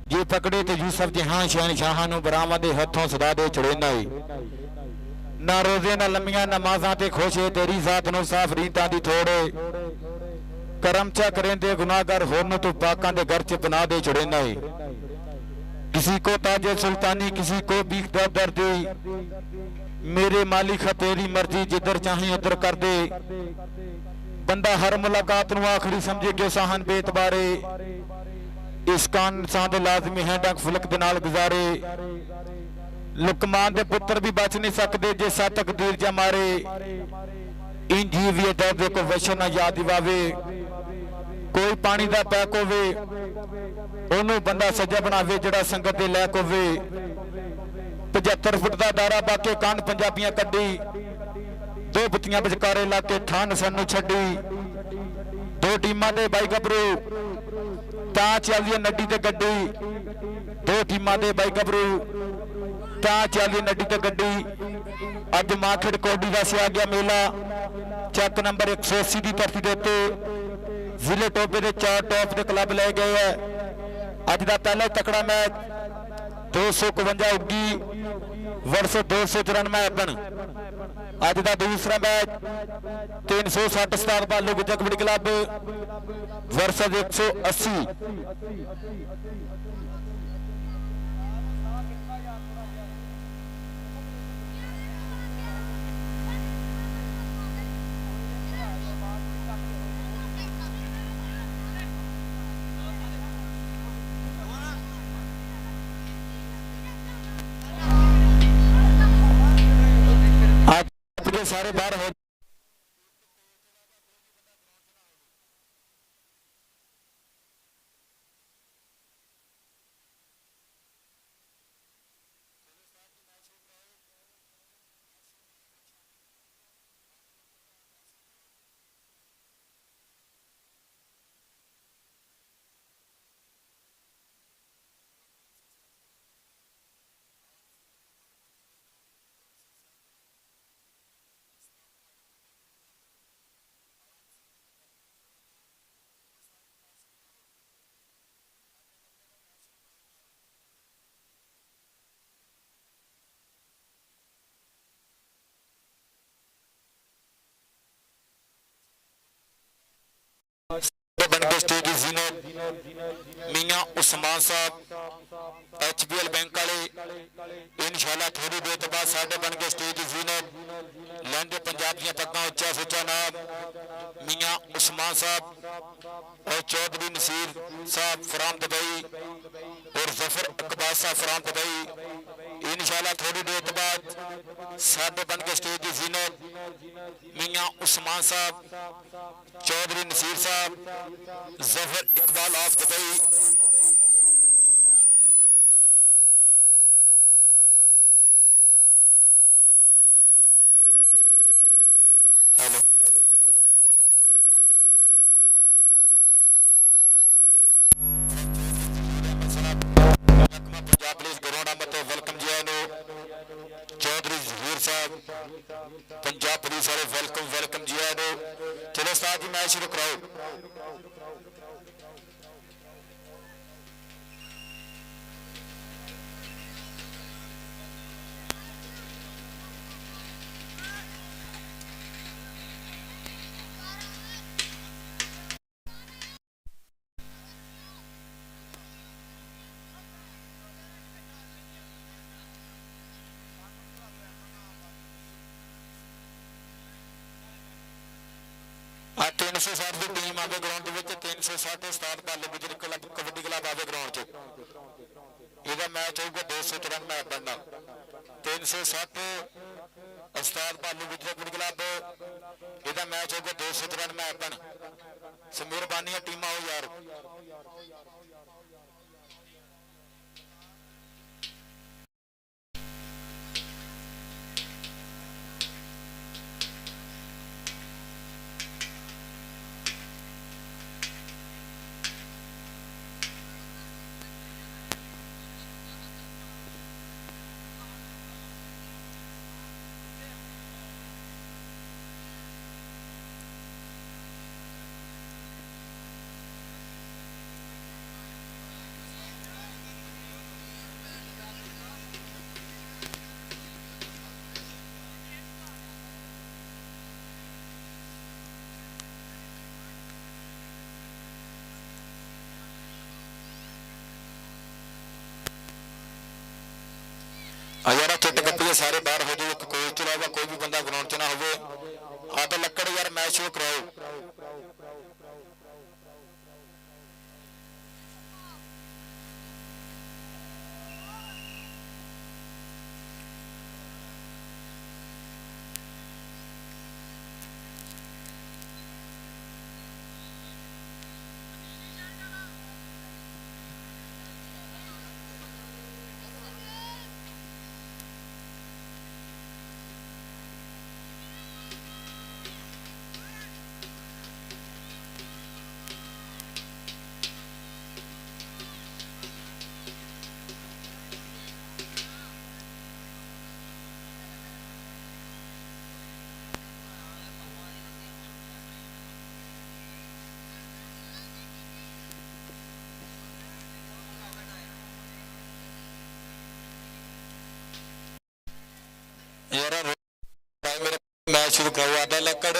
जे पकड़े तो यूसुफ जहां शहनशाह नूं बरावां दे हथों सदा दे चढ़ेंदा है। ना रोजे ना लम्मियां नमाज़ां ते खुश है तेरी जात नूं साफ रीतां दी थोड़ है। करम चा करेंदे गुनाहगार होरन तू पाकां दे घर च पनाह दे चढ़ेंदा है। किसी को ताजे सुल्तानी किसी को भीख दर्दी मेरे मालिक तेरी मर्जी जिधर चाहे उधर कर दे। बंदा हर मुलाकात नूं आखिरी समझे कि साहन बेतबारे इस कान इंसान दे लाजमी है डंग फुलक दे नाल गुजारे। लुकमान दे पुत्र भी बच नहीं सकते जे सा तकदीर जा मारे। इन जीवी दर्द को वशन ना याद दिवावे कोई पानी दा पैक होवे ओनू बंदा सजा बनावे जड़ा संगत दे लैक होवे। 75 फुट का दायरा बाके कान पंजाबियां कड्डी दो बुतियां विचकारे लाके थान सानू छड्डी। दो टीमां दे बाई गबरू तां चलदी है नड्डी ते गड्डी। दो टीमां दे बाई गबरू तां चलदी नड्डी ते गड्डी। अज माखड़ कोडी दा सिया गया मेला चैक नंबर 180 की धरती के उत्ते जिले टोबे के 4 टॉप के क्लब ले गए है। अज का पहला तकड़ा मैच 251 उगी वर्ष 294 अपन। अज का दूसरा मैच 360 स्टार भालू गुजर कबड्डी क्लब वर्ष 180। सारे बाहर हो मियां उस्मान साहब HBL बैंक वाले इंशाअल्लाह थोड़ी देर तो बाद साढ़े बन के स्टेज जीनत लैंदे पंजाब दियां पग्गां उच्चा सुच्चा नाम मियां उस्मान साहब और चौधरी नसीर साहब फराम दुबई और जफर अकबार साहब फराम दुबई इंशाअल्लाह थोड़ी देर तो बाद साढ़े बन के स्टेज जीनत मियां उस्मान साहब चौधरी नसीर साहब Zafar Iqbal of Dubai. Hello Punjab police Garuda मत वेलकम जी चौधरी जहूर साहब पंजाब पुलिस वाले वेलकम वेलकम जी चलो उस्ताद जी मैच शुरू कराओ। हाँ 360 की टीम आवे ग्राउंड 360 उस्ताद भालू गुजर क्लब कबड्डी क्लब आवे ग्राउंड यदा मैच होगा 294 मैच बनना 360 उस्ताद भालू गुजर कबड्डी क्लब यदा मैच होगा 294 मैच बन सो मेहरबानी टीम आओ यार। ਯਾਰਾ ਚਿੱਟ ਕੱਪੀਏ ਸਾਰੇ ਬਾਹਰ ਹੋ ਜਾਓ। ਇੱਕ ਕੋਚ ਤੋਂ ਇਲਾਵਾ ਕੋਈ ਵੀ ਬੰਦਾ ਗਰਾਊਂਡ 'ਚ ਨਾ ਹੋਵੇ। ਆ ਤਾਂ ਲੱਕੜ ਯਾਰ ਮੈਚ ਸ਼ੁਰੂ ਕਰਾਓ। ਯਾਰ ਮੇਰਾ ਮੈਚ ਸ਼ੁਰੂ ਕਰਾਓ। ਆਡਾ ਲੱਕੜ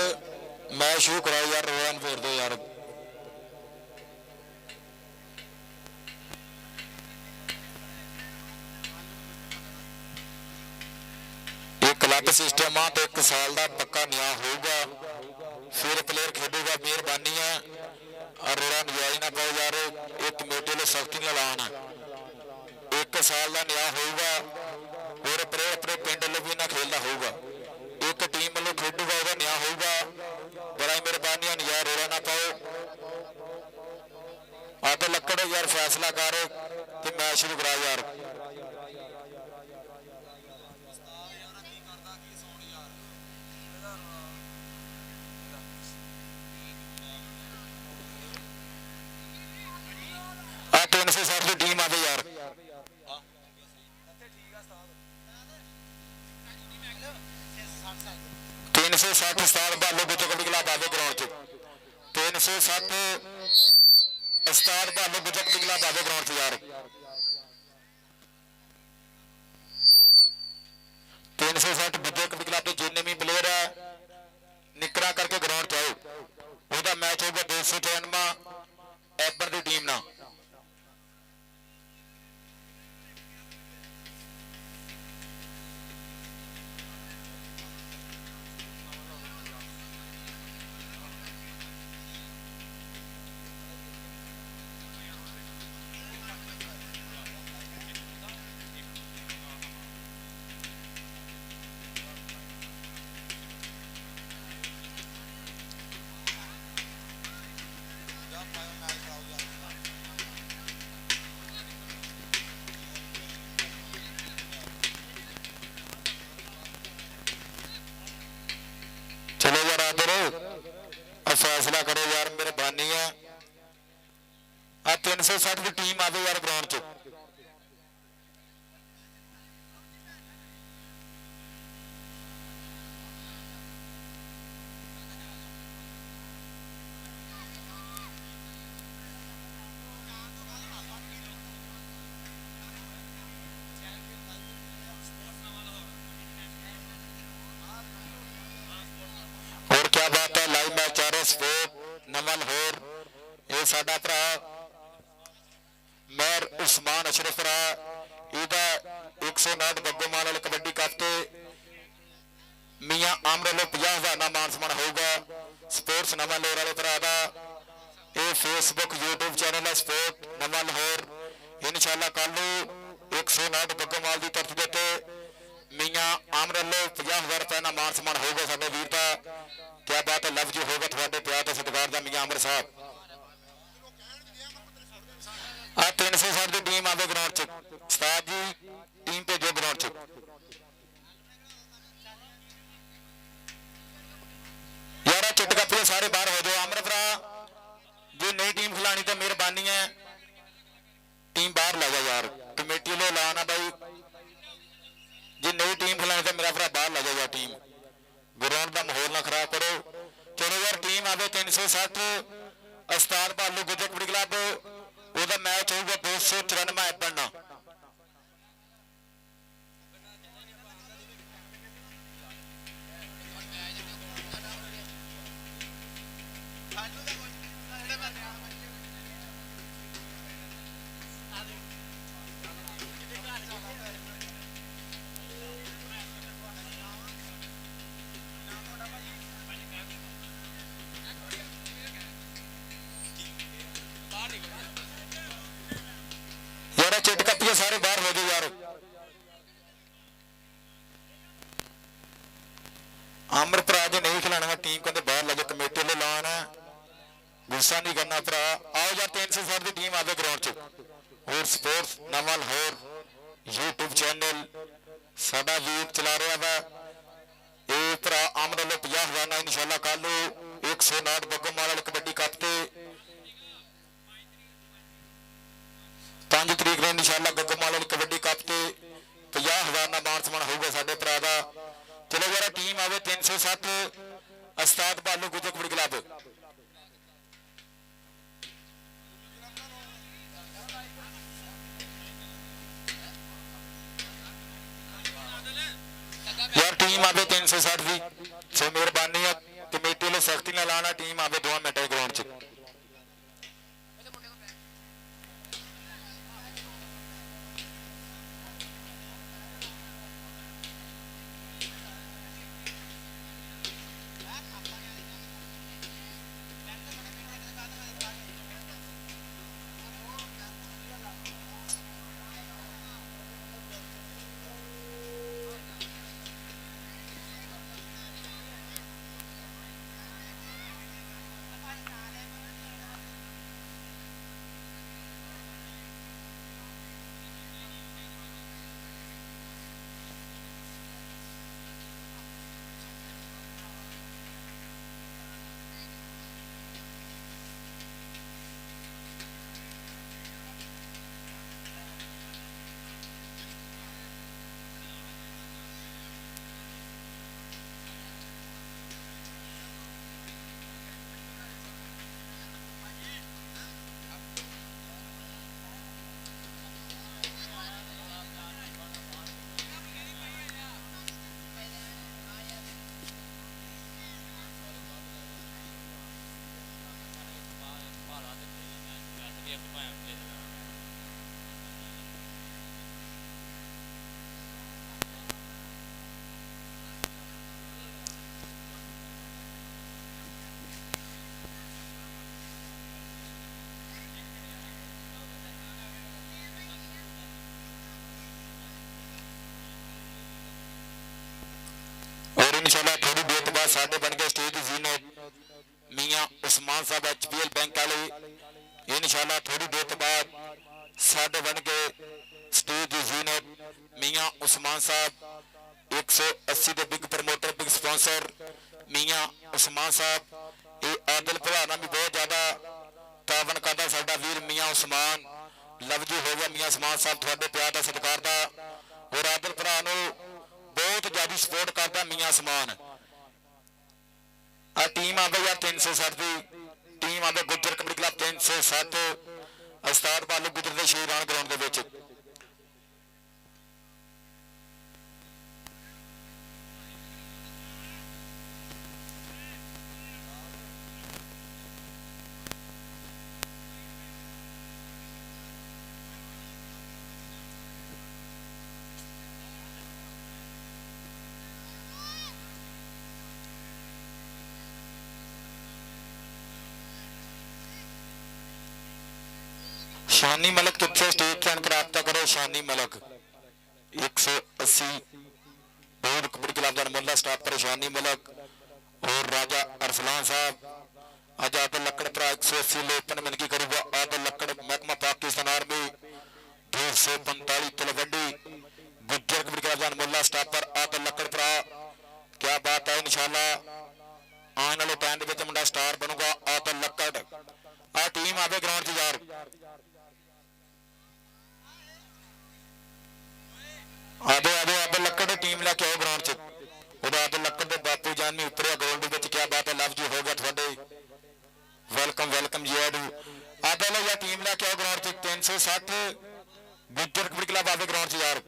ਮੈਚ ਸ਼ੁਰੂ ਕਰਾਓ ਯਾਰ। ਰੋਣ ਫੇਰ ਦਿਓ ਯਾਰ। ਇਹ ਕਲੱਬ ਸਿਸਟਮ ਆ ਤੇ 1 ਸਾਲ ਦਾ ਪੱਕਾ ਨਿਆਂ ਹੋਊਗਾ, ਫਿਰ ਪਲੇਅਰ ਖੇਡੂਗਾ। ਮਿਹਰਬਾਨੀ ਹੈ ਰੋੜਾ ਨਜਾਇਜ਼ ਨਾ ਪਾਓ ਯਾਰ। ਇਹ ਕਮੇਟੀ ਨੂੰ ਸਖਤੀ ਨਾਲ ਆਉਣ। 1 ਸਾਲ ਦਾ ਨਿਆਂ ਹੋਊਗਾ, ਹੋਰ ਪਲੇਅਰ ਆਪਣੇ ਪਿੰਡ ਲਈ ਵੀ ਨਾ ਖੇਡਦਾ ਹੋਊਗਾ। ਇੱਕ ਟੀਮ ਵੱਲੋਂ ਖੇਡੂਗਾ, ਉਹਦਾ ਨਿਆਂ ਹੋਊਗਾ। ਬੜਾ ਮਿਹਰਬਾਨੀ ਯਾਰ ਰੋੜਾ ਨਾ ਪਾਓ। ਅੱਧ ਲੱਕੜ ਯਾਰ ਫੈਸਲਾ ਕਰ ਤੇ ਮੈਚ ਸ਼ੁਰੂ ਕਰਾ ਯਾਰ। ਆ 360 ਦੀ ਟੀਮ ਆਵੇ ਯਾਰ। 360 ਉਸਤਾਦ ਭਾਲੂ ਗੁੱਜਰ ਕਬੱਡੀ ਕਲੱਬ ਆਵੇ ਗਰਾਊਂਡ 'ਚ। 360 ਉਸਤਾਦ ਭਾਲੂ ਗੁੱਜਰ ਕਬੱਡੀ ਕਲੱਬ ਆਵੇ ਗਰਾਊਂਡ 'ਚ ਯਾਰ। 360 ਗੁੱਜਰ ਕਬੱਡੀ ਕਲੱਬ ਦੇ ਜਿੰਨੇ ਵੀ ਪਲੇਅਰ ਹੈ ਨਿਕਰਾ ਕਰਕੇ ਗਰਾਊਂਡ 'ਚ ਆਓ। ਉਹਦਾ ਮੈਚ ਹੋਊਗਾ 293 ਐਬਰ ਦੀ ਟੀਮ ਨਾਲ। चलो यार आदर फैसला करो यार। मेहरबानी है आ 360 की टीम आवे यार ग्राउंड च। स्पोर्ट नमल होर ये साडा भरा मेहर उस्मान अशरफ भरा इहदा 159 बग्गोमाल वाले कबड्डी कप ते मियां आमर वालों 50,000 का मान सम्मान होगा। स्पोर्ट्स नवा लाहौर वाले भरा का ये फेसबुक यूट्यूब चैनल है स्पोर्ट नवा लाहौर। इंशाअल्लाह कल 159 बग्गोमाल की तरफ से मियां आमर वालों 50,000 रुपए का मान सम्मान होगा। साडे वीर का क्या बात है। लफ्ज होगा थोड़े प्यार तो सत्कार का मियां अमर साहब। आ 360 की टीम आवे ग्राउंड च। उस्ताद जी टीम भेजो ग्राउंड च। यार चिट कपिए सारे बाहर हो जाओ। अमर भरा जो नई टीम खिलानी तो मेहरबानी है टीम बाहर ला जाओ यार। कमेटी लो लाना भाई जी नई टीम खिलानी तो मेरा भरा बाहर ला जाओ यार। टीम ग्राउंड का माहौल ना खराब करो। चलो यार टीम आवे 360 उस्ताद भालू गुजर कबड्डी क्लब ਉਹਦਾ मैच होगा 294 एपन। अमर भरा जो नहीं खिलाना टीम कहते बाहर लगे कमेटी वाले लान गुस्सा नहीं करना भरा। आओ यार 360 की टीम आवे ग्राउंड च। और स्पोर्ट्स नवा लाहौर यूट्यूब चैनल साडा वीर चला रहा वा ये भरा अमर वालों 50,000 ना इंशाल्लाह कल 109 बग्गोमाल वाले कबड्डी कप ते 5 तरीक ਨੂੰ इंशाल्लाह बग्गोमाल वाली कबड्डी कप ते 50,000 ਦਾ ਮਾਨ ਸਨਮਾਨ ਹੋਊਗਾ ਸਾਡੇ ਭਰਾ ਦਾ। ਚਲੋ ਯਾਰ ਟੀਮ ਆਵੇ 307 ਉਸਤਾਦ ਬਾਲੂ ਗੁੱਜਰ ਕਬੱਡੀ ਕਲੱਬ। यार टीम आवे 360 ਦੀ सो मेहरबानी है कमेटी ने सख्ती ਨਾਲ ਲਾਣਾ टीम आवे 2 ਮਿੰਟਾਂ ਗਰਾਊਂਡ 'ਚ। इंशाल्लाह थोड़ी देर के बाद साढ़े बन गए स्टेज जीनत मियाँ उस्मान साहब HPL बैंक वाले। इंशाल्लाह थोड़ी देर के बाद साढ़े बन गए स्टेज जीनत मियाँ उस्मान साहब 180 के बिग प्रमोटर बिग स्पॉन्सर मियाँ उस्मान साहब। ये आदिल भरा भी बहुत ज्यादा तावन करता साडा वीर मियाँ उस्मान लवजी हो गया मियाँ उस्मान साहब थोड़े प्यार का सत्कार का और आदिल भरा बहुत ज्यादा सपोर्ट करता मियाँ उस्मान। आ टीम आवे यार 360 की टीम आवे गुजर कबड्डी क्लब 307 उस्ताद बालू गुजर के शेरान ग्राउंड के विच। शानी मलक तुझसे स्टेज चैन प्राप्त करो शानी मलक 180 बोर्ड कबड्डी क्लब का मुल्ला स्टाफ पर शानी मलक और राजा अरसलान साहब आज आदल लकड़ पर 180 लोपन मिनकी करूंगा आदल लकड़ महकमा पाकिस्तान आर्मी 245 तलवंडी गुज्जर कबड्डी क्लब का मुल्ला स्टाफ पर आदल लकड़ पर क्या बात है इंशाल्लाह आने वाले टाइम के मुंडा स्टार बनूंगा आदल लकड़। आ टीम आवे ग्राउंड च यार आदे आदे आदे लक्कड़ टीम लैके आओ ग्राउंड च। आदे लक्कड़ के बापू जान भी उतरिया गोल्ड में क्या बात है लव जी हो गया थोड़े वेलकम वेलकम जी आडू आदे लो यार टीम लैके आओ ग्राउंड च 360 गुज्जर कबड्डी क्लब आवे ग्राउंड च यार।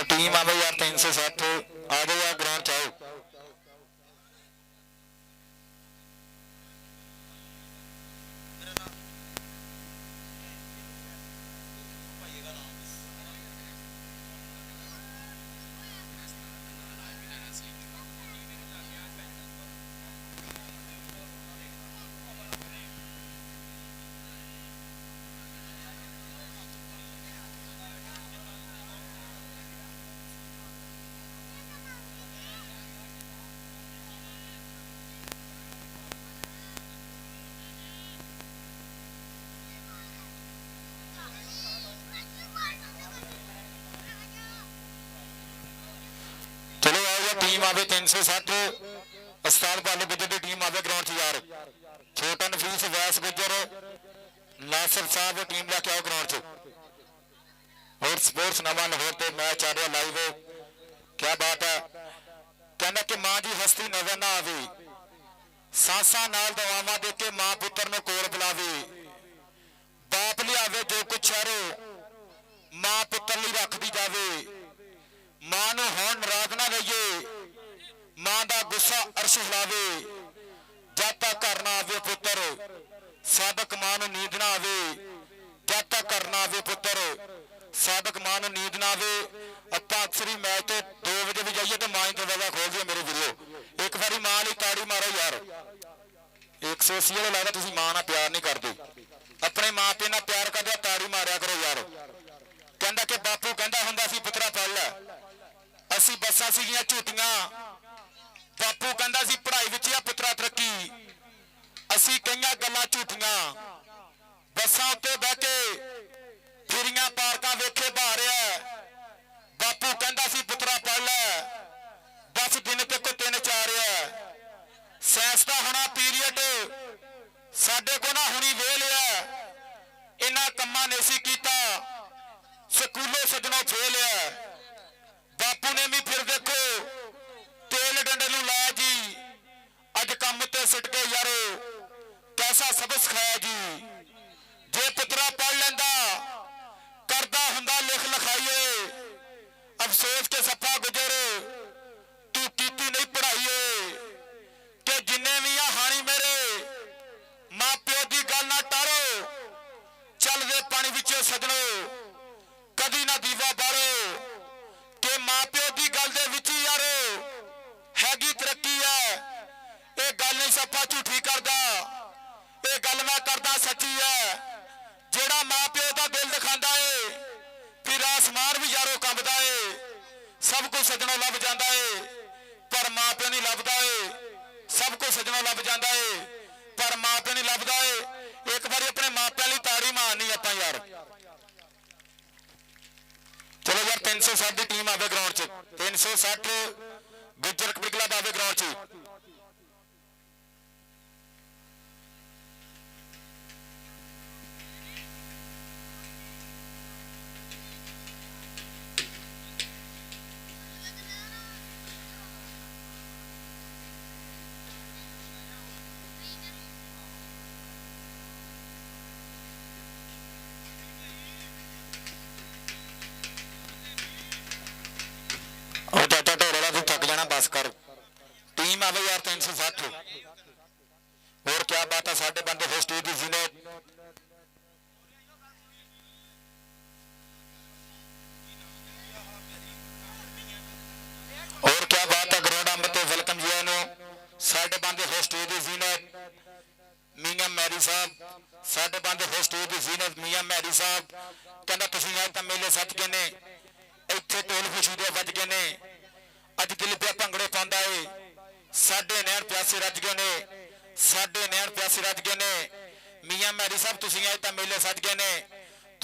टीम आवे यार 307 आ जाओ यार ग्राउंड चाहो। आवे 360 उस्ताद बालू गुजर की टीम आवे ग्राउंड च यार छोटा नफीस वैस गुजर नासिर साहब टीम लैके आओ ग्राउंड च और स्पोर्ट्स नवा लाहौर ते मैच आ रहा लाइव क्या बात है कहना कि मां की हस्ती नजर ना आवे सांसा नाल दवावां दे के मां पुत्र नूं कोल बुलावे बाप लियावे जो कुछ शहरों मां पुत्र लई रखदी जावे मां नूं होण नाराज ना रहिए मां दा गुस्सा अर्श हिलावे जद तक घर ना आवे पुत्र साधक मां नूं नींद ना आवे जद तक घर ना आवे पुत्र साधक मां नूं नींद ना आवे आपां अक्सर ही मैच तो 2 बजे भी जाइए तो मां ही दरवाजा खोल दिए मेरे वीरो एक बारी मां लई ताड़ी मारो यार 180 वाले लगदा तुसीं मां नाल प्यार नहीं करदे अपने मां प्यो नाल प्यार करदे ताड़ी मारिया करो यार कहंदा कि बापू कहंदा हुंदा सी पुत्रा पढ़ लै असीं बसां सीगियां झूठियां बापू कहंदा सी पढ़ाई विच आ पुत्रा तरक्की असीं कईयां गल्लां झूठियां बसां उत्ते बह के फिरियां पार्कां वेखे भारिया बापू कहंदा सी पुत्रा पढ़ लै बस दिन ते कोई 3-4 साइंस दा होना पीरीअड साडे को ना हुणी वेल है इन्हां कम्मां ने सी कीता स्कूलों सजनों फेल है बापू ने भी फिर देखो तेल डंडे नूं लाया जी अज कम ते सिट के यारो कैसा सबक सिखाया जी जे पुत्रा पढ़ लैंदा करदा हुंदा लिख लिखाइए अफसोस के सफा गुजर तू कीती नहीं पढ़ाइए कि जिन्ने भी आ हानी मेरे मां प्यो की गल ना टारो चल दे पानी विच सजनो कदी ना दीवा बालो कि मां प्यो की गल दे विच यारो हैगी तरक्की है ये गल नहीं सफा झूठी करदा ये गल मैं करदा सच्ची है जेड़ा मां प्यो का दिल दिखांदा है फिर आसमान भी यारो कंबदा है सब कुछ सजनों लभ जांदा है पर मां प्यो नहीं लभदा है सब कुछ सजनों लभ जांदा है पर मां प्यो नहीं लभदा है एक बार अपने मां प्यो लई ताड़ी मारनी आपां यार चलो यार 360 की टीम आवे ग्राउंड च 360 गुजर कबड्डी क्लब आवे ग्राउंड च बस कर टीम आवे यार 360 और क्या बात है साडे बंदे हो स्टेज दी जीनत और क्या बात है ग्राउंड अंब ते वेलकम जी नो साडे बंदे हो स्टेज दी जीनत मियां मैरी साहब साडे बंदे हो स्टेज दी जीनत मियां मैरी साहब कहंदा तुसीं आज तां मेले सज गए ने इत्थे ढोल खुशी दे वज गए ने अज दिल पे भंगड़े पांदा है साडे नैण प्यासे रज गए ने साडे नैण प्यासे रज गए ने मियां मैरी साहब तुसीं आए तां मेले सज गए ने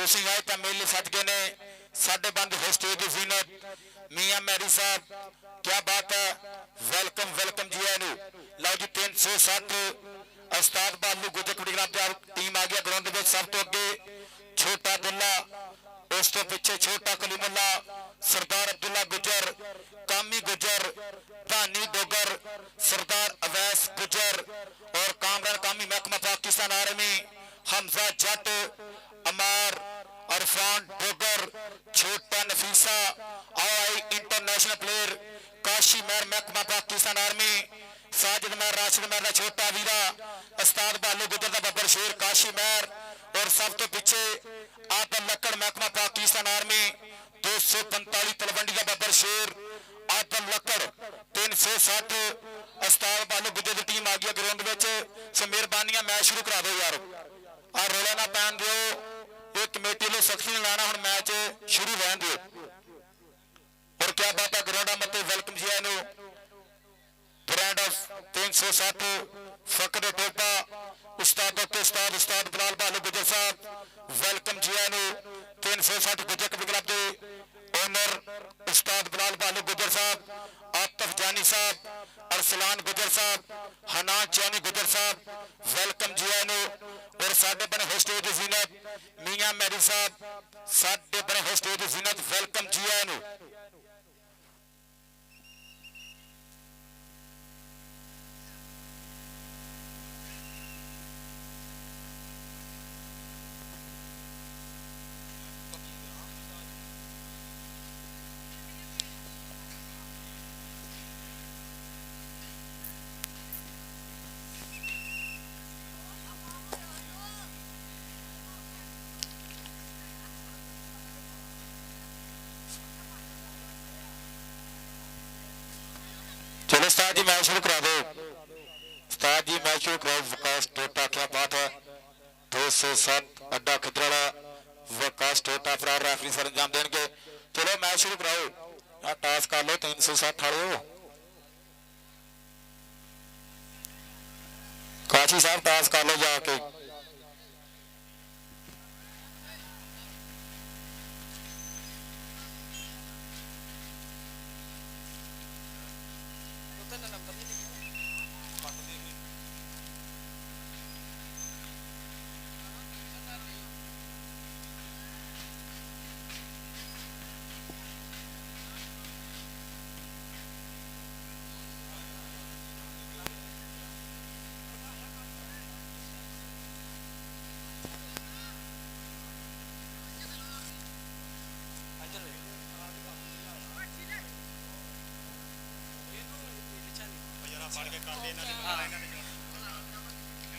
तुसीं आए तां मेले सज गए ने साडे बंद हो स्टेज दी जीनत मियां मैरी साहब क्या बात है वेलकम वेलकम जी आनू लो जी 360 उस्ताद बालू गुजर कबड्डी क्लब टीम आ गया ग्राउंड दे सब तो अगे छोटा दुल्ला उस तो पिछे छोटा कलीमुल्ला सरदार अब्दुल्ला गुजर कामी गुजर धानी डोगर सरदार अवैस गुजर और कामरान कामी महकमा पाकिस्तान आर्मी हमजा जट अमार अरफान डोगर छोटा नफीसा आई इंटरनेशनल प्लेयर काशी मेहर महकमा पाकिस्तान आर्मी साजिद मेहर राशिद मेहर का छोटा वीरा उस्ताद बालू गुजर का बब्बर शेर काशी मेहर और सब तो पिछे आदम लक्कड़ महकमा पाकिस्तान आर्मी 245 तलवंडी का बब्बर शेर आदम लक्कड़ 360 उस्ताद बालू गुजर की टीम आ गई ग्राउंड में सो मेहरबानियां मैच शुरू करा दो यार आ रोला ना पैन दो ये कमेटी लो सख्ती नहीं लाना हम मैच शुरू रहन दो और क्या बात है ग्राउंड मत वेलकम जी आनू ब्रांड ऑफ 360 फकर टोपा उस्ताद उस्ताद बिलाल बालू गुजर साहब वेलकम जी आनू 360 गुजर कबड्डी क्लब के ओनर उस्ताद बिलाल बालू गुजर साहब आतिफ जानी साहब, अरसलान गुजर साहब, हनान चैनी गुजर साहब, वेलकम जी आए नो। और साडे बने होस्टेज जीनत मियां मैरी साहब, साडे बने होस्टेज जीनत, वेलकम जी आए नो। चलो उस्ताद जी मैच शुरू करा दो। उस्ताद जी मैच शुरू कराओ। वकास टोटा, क्या बात है। 207 अड्डा खिदराला, वकास टोटा फरार रेफरी सर अंजाम देंगे। चलो मैच शुरू कराओ। टास कर लो 360 वाले हो काशी साहब, टास कर लो जाके।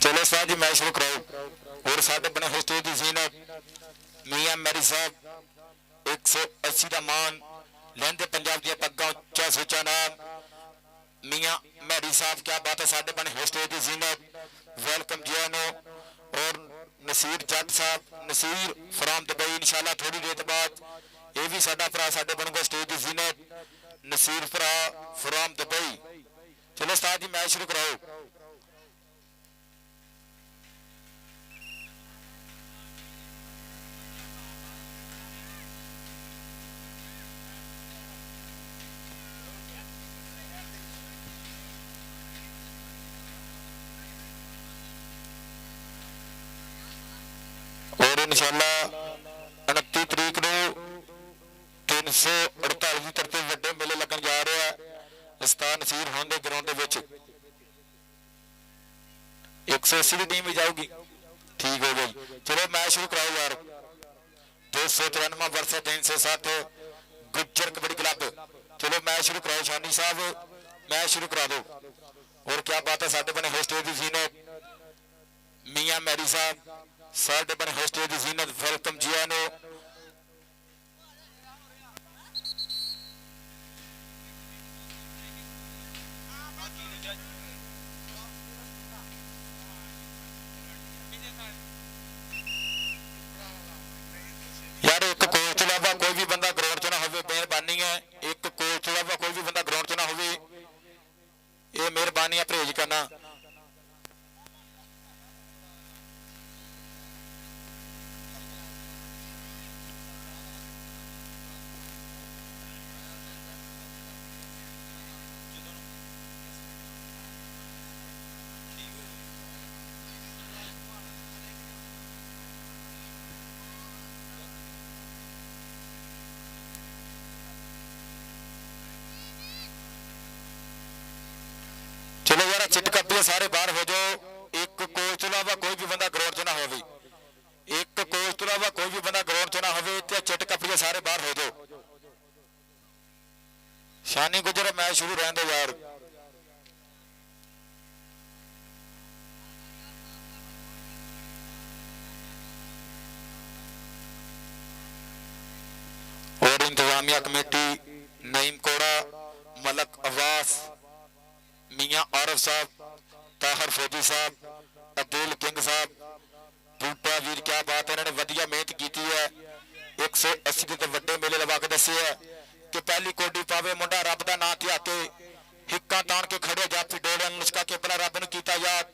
चलो उस्ताद जी मैच शुरू कराओ। और साडे बने होस्टेज दी जीनत मियां मैरी साहब, 180 का मान लैंदे पंजाब दी पग्गां, उच्चा सुचा नाम मियां मैरी साहब, क्या बात है। साडे बने होस्टेज दी जीनत, वेलकम जी आनो। और नसीर जट साहब, नसीर फ्राम दुबई, इंशाल्लाह थोड़ी देर बाद ये भी साडा भरा साडे बनूगा स्टेज दी जीनत, नसीर भरा फ्राम दुबई। चलो उस्ताद जी मैच शुरू कराओ। और इंशाल्लाह 29 तरीक को 348 तरफे वड्डे मेले लगन जा रहा है उस्ताद नसीर खान के ग्राउंड के 180 की टीम भी जाऊगी। ठीक हो गई। चलो मैच शुरू कराओ यार। 293 वर्ष 307 गुज्जर कबड्डी क्लब। चलो मैच शुरू कराओ शानी साहब, मैच शुरू करा दो। और क्या बात है। साडे बने होस्टेज दी जीनत मियां मैरी साहब, साडे बने होस्टेज दी जीनत, वेलकम जी आनो। यार एक कोच तो इलावा कोई भी बंदा ग्राउंड च ना हो, मेहरबानी है। एक कोच तो इलावा कोई भी बंदा ग्राउंड च ना हो, ये मेहरबानी है परहेज करना। चलो यार चिट कपड़े सारे बाहर हो जाओ। एक कोच तो इलावा कोई भी बंदा ग्राउंड च ना हो, एक कोच तो इलावा कोई भी बंदा ग्राउंड च ना हो, चिट कपड़े सारे बाहर हो जाओ। शानी गुजर मैच शुरू रहने दो यार। और इंतजामिया कमेटी नईम कोड़ा, मलक अब्बास, मियां आरफ साहब, ताहर फौजी साहब, अब्दुल किंग साहब, बूटा वीर, क्या बात है। इन्होंने वधिया मेहनत की है। 180 के वड्डे मेले लगा के दसे है कि पहली कोडी पावे मुंडा रब का नां ध्या के हिक्का तान के खड़े जाफी डोले लुचका के अपना रब नूं कीता याद,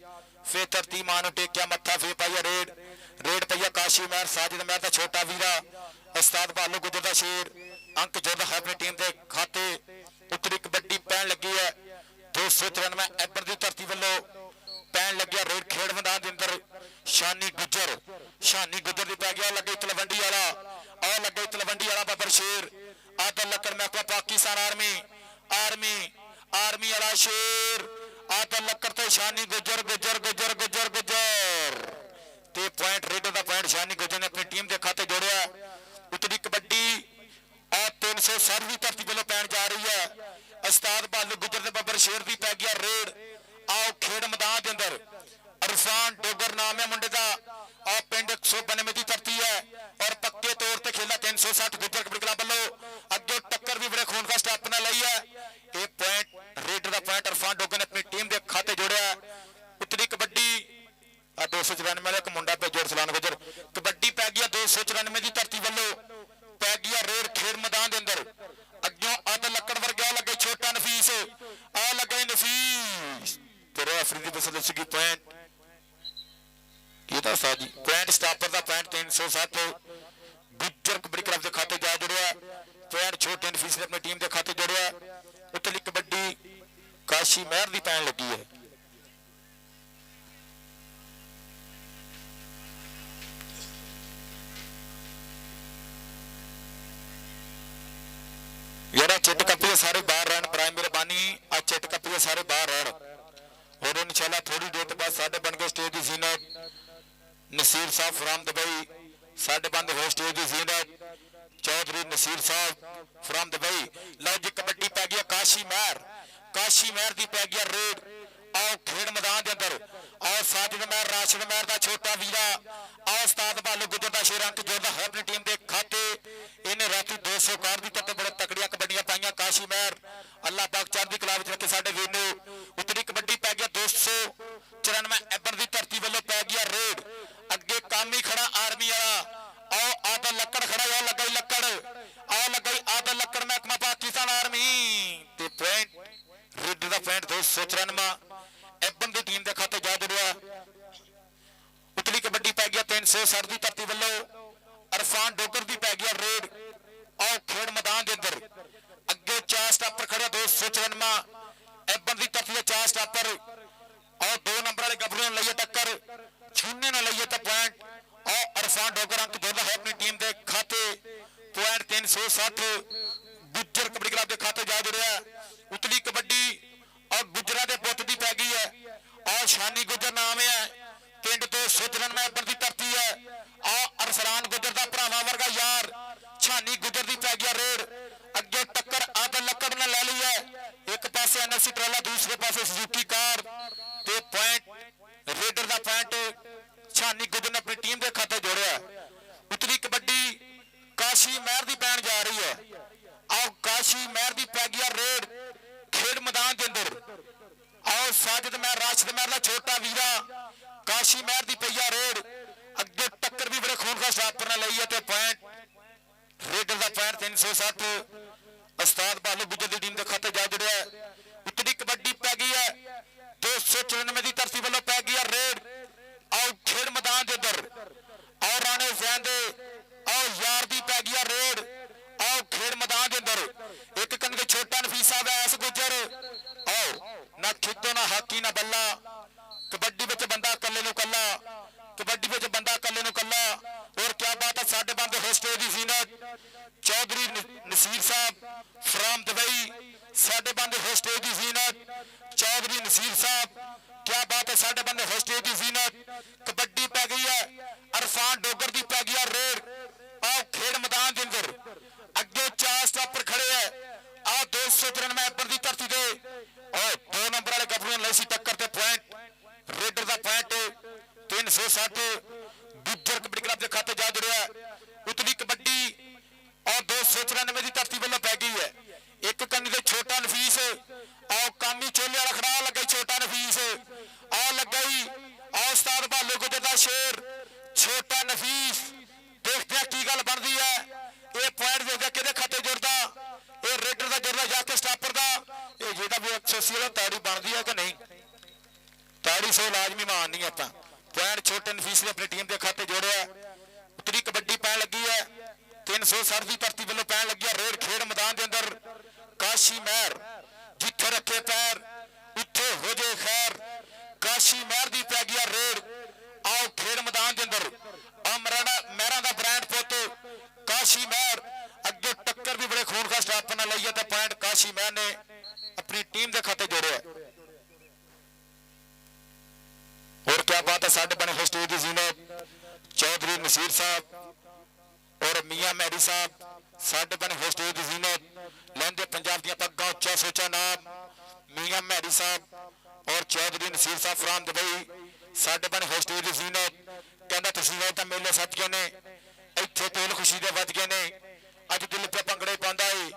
फिर धरती मां नूं टेकिया मत्था, फिर पाइया रेड रेड पईया काशी महर, साजिद महर दा छोटा वीरा, उस्ताद बालू गुजर दा शेर, अंक जुड़दा है अपनी टीम के खाते। ਉਤਰੀ ਕਬੱਡੀ ਪੈਣ ਲੱਗੀ ਹੈ 294 ਐਬਰ ਦੀ ਧਰਤੀ ਵੱਲੋਂ ਪੈਣ ਲੱਗਿਆ ਰੇਡ ਖੇਡ ਮੈਦਾਨ ਦੇ ਅੰਦਰ ਸ਼ਾਨੀ ਗੁੱਜਰ ਦੀ ਪੈ ਗਿਆ ਲੱਗੇ ਤਲਵੰਡੀ ਵਾਲਾ ਆ ਲੱਗੇ ਤਲਵੰਡੀ ਵਾਲਾ ਬੱਬਰ ਸ਼ੇਰ ਆਦਲ ਲੱਕੜ ਮਹਿਕਮਾ ਪਾਕਿਸਤਾਨ ਆਰਮੀ ਵਾਲਾ ਸ਼ੇਰ ਆਦਲ ਲੱਕੜ ਤੇ ਸ਼ਾਨੀ ਗੁੱਜਰ ਤੇ ਪੁਆਇੰਟ ਰੇਡਰ ਦਾ ਪੁਆਇੰਟ ਸ਼ਾਨੀ ਗੁੱਜਰ ਨੇ ਆਪਣੀ ਟੀਮ ਦੇ ਖਾਤੇ ਜੋੜਿਆ ਉਤਰੀ ਕਬੱਡੀ ਆ 360 ਦੀ ਧਰਤੀ ਵੱਲੋਂ ਪੈਣ ਜਾ ਰਹੀ ਹੈ ਉਸਤਾਦ ਬਾਲੂ ਗੁੱਜਰ ਦੇ ਬੱਬਰ ਸ਼ੇਰ ਦੀ ਪੈ ਗਿਆ ਰੇਡ ਆਓ ਖੇਡ ਮੈਦਾਨ ਦੇ ਅੰਦਰ ਅਰਫਾਨ ਡੋਗਰ ਨਾਮ ਹੈ ਮੁੰਡੇ ਦਾ ਆ ਪਿੰਡ 192 ਦੀ ਧਰਤੀ ਹੈ ਔਰ ਪੱਕੇ ਤੌਰ ਤੇ ਖੇਲਾ 360 ਗੁੱਜਰ ਕਬੱਡੀ ਕਲੱਬ ਵੱਲੋਂ ਅੱਗੇ ਟੱਕਰ ਵੀ ਬੜੇ ਖੂਨ ਦਾ ਸਟੈਪ ਨਾਲ ਲਈ ਹੈ ਇਹ ਪੁਆਇੰਟ ਰੇਡਰ ਦਾ ਪੁਆਇੰਟ ਅਰਫਾਨ ਡੋਗਰ ਨੇ ਆਪਣੀ ਟੀਮ ਦੇ ਖਾਤੇ ਜੋੜਿਆ ਉਤਰੀ ਕਬੱਡੀ ਆ 294 ਵਾਲਾ ਇੱਕ ਮੁੰਡਾ ਭੇਜੋ ਰਸਲਾਨ ਗੁੱਜਰ ਕਬੱਡੀ ਪੈ ਗਿਆ 294 ਦੀ ਧਰਤੀ ਵੱਲੋਂ ਪੈ ਗਿਆ ਰੇਡ ਖੇਡ ਮੈਦਾਨ ਦੇ ਅੰਦਰ ਅੱਗੋਂ ਆਦਲ ਲੱਕੜ ਵਰਗਾ ਲੱਗੇ ਛੋਟਾ ਨਫੀਸ ਆ ਲੱਗੇ ਨਫੀਸ ਤੇ ਰੈਫਰੀ ਦੀ ਬਸ ਦੱਸੀ ਪੁਆਇੰਟ ਇਹ ਤਾਂ ਸਾਜੀ ਪੁਆਇੰਟ ਸਟਾਪਰ ਦਾ ਪੁਆਇੰਟ 360 ਗੁੱਜਰ ਕਬੱਡੀ ਕਲੱਬ ਦੇ ਖਾਤੇ ਜਾ ਜੁੜਿਆ ਪੁਆਇੰਟ ਛੋਟੇ ਨਫੀਸ ਨੇ ਆਪਣੀ ਟੀਮ ਦੇ ਖਾਤੇ ਜੋੜਿਆ ਉਤਲੀ ਕਬੱਡੀ ਕਾਸ਼ੀ ਮਹਿਰ ਦੀ ਪੈਣ ਲੱਗੀ ਹੈ यार चिट कपी सारे बाहर रहन प्राइम मेहरबानी आ चिट कपी सारे बाहर रहन और इंशाल्लाह थोड़ी देर बाद साडे बन गए स्टेज की जीनत नसीर साहब फ्राम दुबई साडे बंद हो स्टेज की जीनत चौधरी नसीर साहब फ्राम दुबई लो जी कबड्डी पै गई काशी महर की पै गई रेड आओ खेड मैदान के अंदर आओ साजिद महर राशिद महर का छोटा वीरा आओ उस्ताद बालू गुजर का शेर अंक जोड़ता है अपनी टीम के खाते इन्हें राती 200 कार दी तक बड़े तकड़िया कबड्डियां पाइया काशी महर अल्लाह पाक चढ़दी कला विच रखे साडे वीर नूं उतरी कबड्डी पै गया 294 एबर दी धरती वालों पै गया रेड अगे कामी खड़ा आर्मी वाला आओ आदल लक्कड़ खड़ा आओ लगा आदल लक्कड़ महकमा पाकिस्तान आर्मी ते पॉइंट रेडर दा पॉइंट 294 एबन दी टीम दे खाते जा जुड़िया उतली कबड्डी पै गया 360 दी धरती वालों अरफान डोगर दी पै गया रेड आओ खेड मैदान के अंदर अगे 4 स्टापर खड़े 294 एबन दी धरती दे 4 स्टापर आओ 2 नंबर वाले गबरू लईए टक्कर छूने ना लईए तो पॉइंट आओ अरफान डोगर अंक जोड़ता है अपनी टीम के खाते पॉइंट 360 गुज्जर कबड्डी क्लब के खाते जा जुड़िया उतली कबड्डी और गुजरा के पुत की पै गई है और शानी गुजर नाम है पिंड 294 एबर की धरती है आ अरसलान गुजर का भरावां वर्गा यार छानी गुजर की पै गया रेड अगे टक्कर आदल लक्कड़ ने ले ली है एक पासे एनएफसी ट्राला दूसरे पासे सुजुकी कार ते पॉइंट रेडर का पॉइंट छानी गुजर ने अपनी टीम के खाते जोड़िया उतली कबड्डी काशी महर की पैन जा रही है आओ काशी महर की पै गया रेड खेड मैदान के अंदर आओ साजिद महर राशिद महर का छोटा वीरा काशी महर की पई रेड अगे टक्कर भी बड़े खून का स्टापर ने लई है ते पॉइंट रेडर का पॉइंट 360 उस्ताद बालू गुजर की टीम के खाते जा जुड़िया उतरी कबड्डी पै गई है 294 की धरती वालों पै गई रेड आओ खेड मैदान के अंदर आओ राणे हुसैन दे आओ यार दी पै गई रेड आओ खेड मैदान के अंदर एक कन के छोटा नफीसा वैस गुजर आओ ना खितो ना हाकी ना बल्ला कबड्डी विच बंदा कल्ले नूं कल्ला कबड्डी विच बंदा कल्ले नूं कल्ला और क्या बात है साडे बंद हो स्टेज दी जीनत चौधरी नसीर साहब फ्राम दुबई साडे बंद हो स्टेज दी जीनत चौधरी नसीर साहब क्या बात है साडे बंद हो स्टेज दी जीनत कबड्डी पै गई है अरफान डोगर दी पै गई रेड आओ खेड मैदान के अंदर अगे 4 स्टापर खड़े है आ 294 एबर की धरती दे और 2 नंबर वाले गबरू लई सी टक्कर ते पॉइंट रेडर का पॉइंट 360 गुज्जर कबड्डी क्लब के खाते जा जुड़िया उतली कबड्डी और 294 की धरती वालों पै गई है एक कन्नी दे छोटा नफीस आओ कामी चोले वाला खड़ा लगा छोटा नफीस आ लगा आओ उस्ताद बालू गुजर का शेर छोटा नफीस देखते हैं की गल बनती है ये पॉइंट देखते किहदे खाते जुड़दा ये रेडर का जुड़दा जाके स्टापर का ये जेदा भी 180 वाला ताड़ी बनती है कि नहीं ताड़ी 100 लाजमी माननी है पॉइंट छोटे नफीस ने अपनी टीम के खाते जोड़िया उतरी कबड्डी पैन लगी है 360 की धरती वालों पैन लगी है रेड खेड मैदान के अंदर ਕਾਸ਼ੀ ਮਹਿਰ ਜਿੱਥੇ ਰੱਖੇ ਪੈਰ ਉੱਥੇ ਹੋ ਜੇ ਖੈਰ। ਕਾਸ਼ੀ ਮਹਿਰ ਦੀ ਪੈ ਗਿਆ ਰੇਡ। ਆਓ ਖੇਡ ਮੈਦਾਨ ਦੇ ਅੰਦਰ ਮਹਿਰਾਂ ਦਾ ਬ੍ਰਾਂਡ ਪੁੱਤ ਕਾਸ਼ੀ ਮਹਿਰ ਅੱਗੇ ਟੱਕਰ ਵੀ ਬੜੇ ਖੂਨਖਾਰ ਸਟਾਪ ਨਾਲ ਲਈ ਹੈ ਤੇ ਪੁਆਇੰਟ ਕਾਸ਼ੀ ਮਹਿਰ ਨੇ ਆਪਣੀ ਟੀਮ ਦੇ ਖਾਤੇ ਜੋੜਿਆ। और क्या बात है, साढ़े बने स्टेज की जीनत चौधरी नसीर साहब और मियां मैरी साहब साढ़े बने स्टेज की जीनत लैंदे पंजाब दी पग्गां उच्चा सोचा नाम मियां मैरी साहब और चौधरी नसीर साहब फ्राम दुबई साढ़े बने स्टेज की जीनत। कहना तुसीं आए तां मेले सज गए ने इत्थे तेल खुशी दे वज गए ने अज दिल पे भंगड़े पांदा है